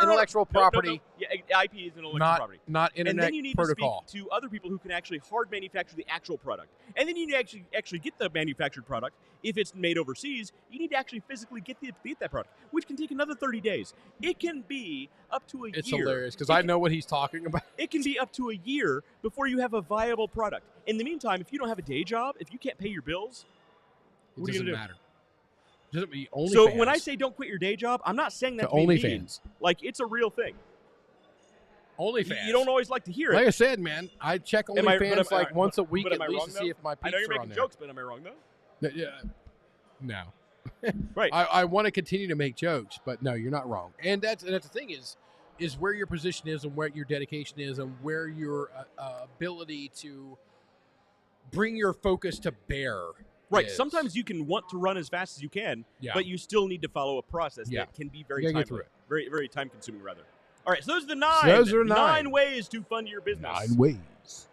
intellectual property. Yeah, IP is intellectual property. Not internet protocol. And then you need to speak to other people who can actually hard manufacture the actual product. And then you need to actually get the manufactured product. If it's made overseas, you need to actually physically get that product, which can take another 30 days. It can be up to a year. It's hilarious because I know what he's talking about. It can be up to a year before you have a viable product. In the meantime, if you don't have a day job, if you can't pay your bills, what are you going to do? It doesn't matter. So when I say don't quit your day job, I'm not saying that to be mean. Like, it's a real thing. OnlyFans. You don't always like to hear it. Like I said, man, I check Am I- OnlyFans but am- like once a week but am at I least wrong, to though? see if my I peeps know you're are on making there. jokes, but am I wrong though? Yeah, no. Right. I want to continue to make jokes, but no, you're not wrong. And that's the thing is where your position is and where your dedication is and where your ability to bring your focus to bear. Right. is. Sometimes you can want to run as fast as you can, Yeah. but you still need to follow a process Yeah. that can be very You gotta time get through it. very very time consuming rather. All right, so those are the nine. Those are nine. ways to fund your business. 9 ways.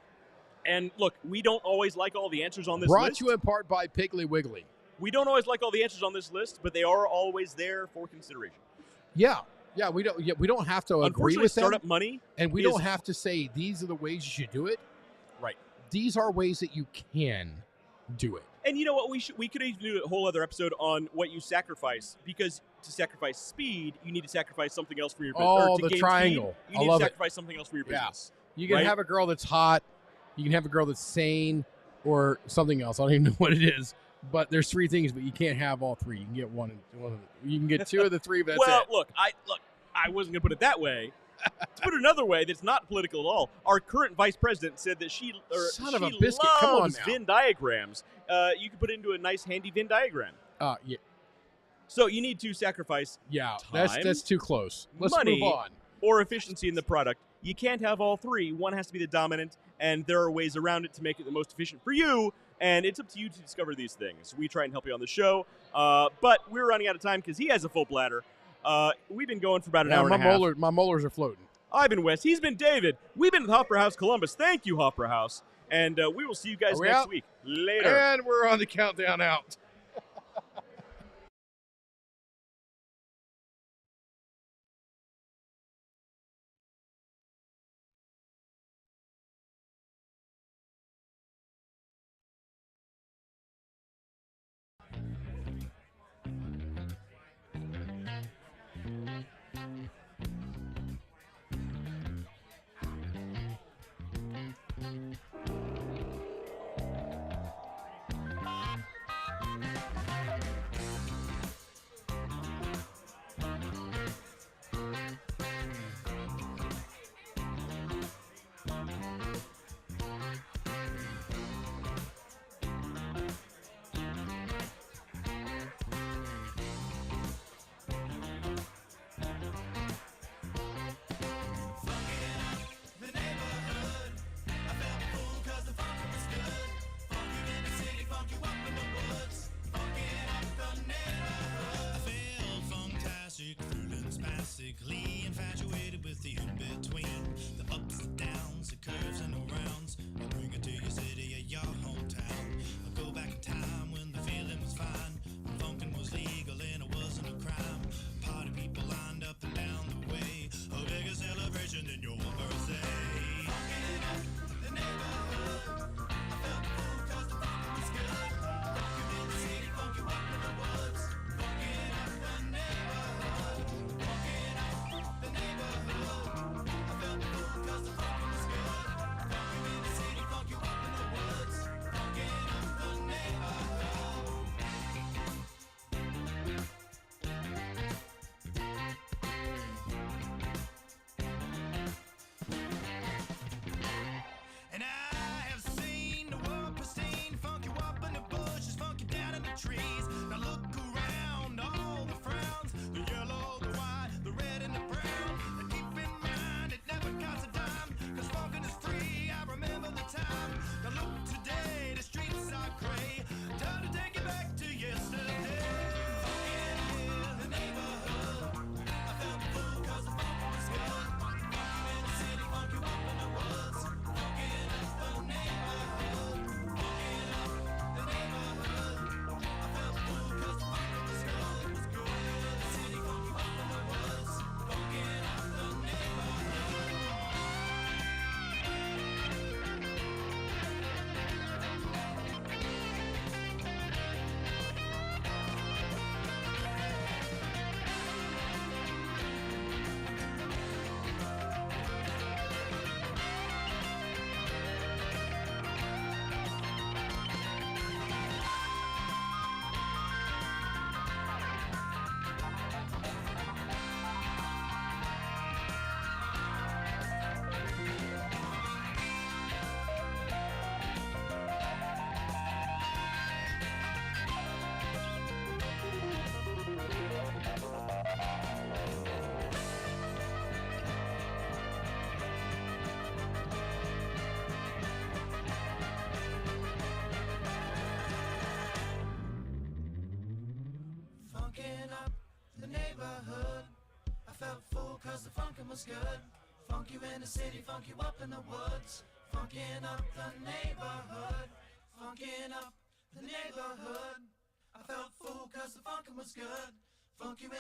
And look, we don't always like all the answers on this Brought list. to you in part by Piggly Wiggly. We don't always like all the answers on this list, but they are always there for consideration. Yeah. Yeah, we don't have to agree Unfortunately, with them, startup money, and we is- don't have to say these are the ways you should do it. right? These are ways that you can do it. And you know what? We could even do a whole other episode on what you sacrifice, because to sacrifice speed, you need to sacrifice something else for your business. Oh, or to the gain triangle. Speed, you I need love to it. sacrifice something else for your Yeah. business. You can Right? have a girl that's hot. You can have a girl that's sane, or something else. I don't even know what it is. But there's 3 things, but you can't have all 3. You can get one of them. You can get 2 of the 3, but that's Well, it. look, I wasn't going to put it that way. To put it another way, that's not political at all. Our current vice president said that she Son of a she biscuit, come on loves now. Venn diagrams. You can put it into a nice, handy Venn diagram. Yeah, So you need to sacrifice yeah. Time, That's too close. Let's money, move on. or efficiency in the product. You can't have all 3. One has to be the dominant, and there are ways around it to make it the most efficient for you. And it's up to you to discover these things. We try and help you on the show, but we're running out of time because he has a full bladder. We've been going for about an hour and a half. My molars are floating. I've been Wes. He's been David. We've been at Hofbräu House Columbus. Thank you, Hofbräu House. And we will see you guys Are we next out? week. Later. And we're on the countdown out. was good. Funk you in the city, funk you up in the woods. Funkin' up the neighborhood. Funkin' up the neighborhood. I felt full cause the funkin' was good. Funk you in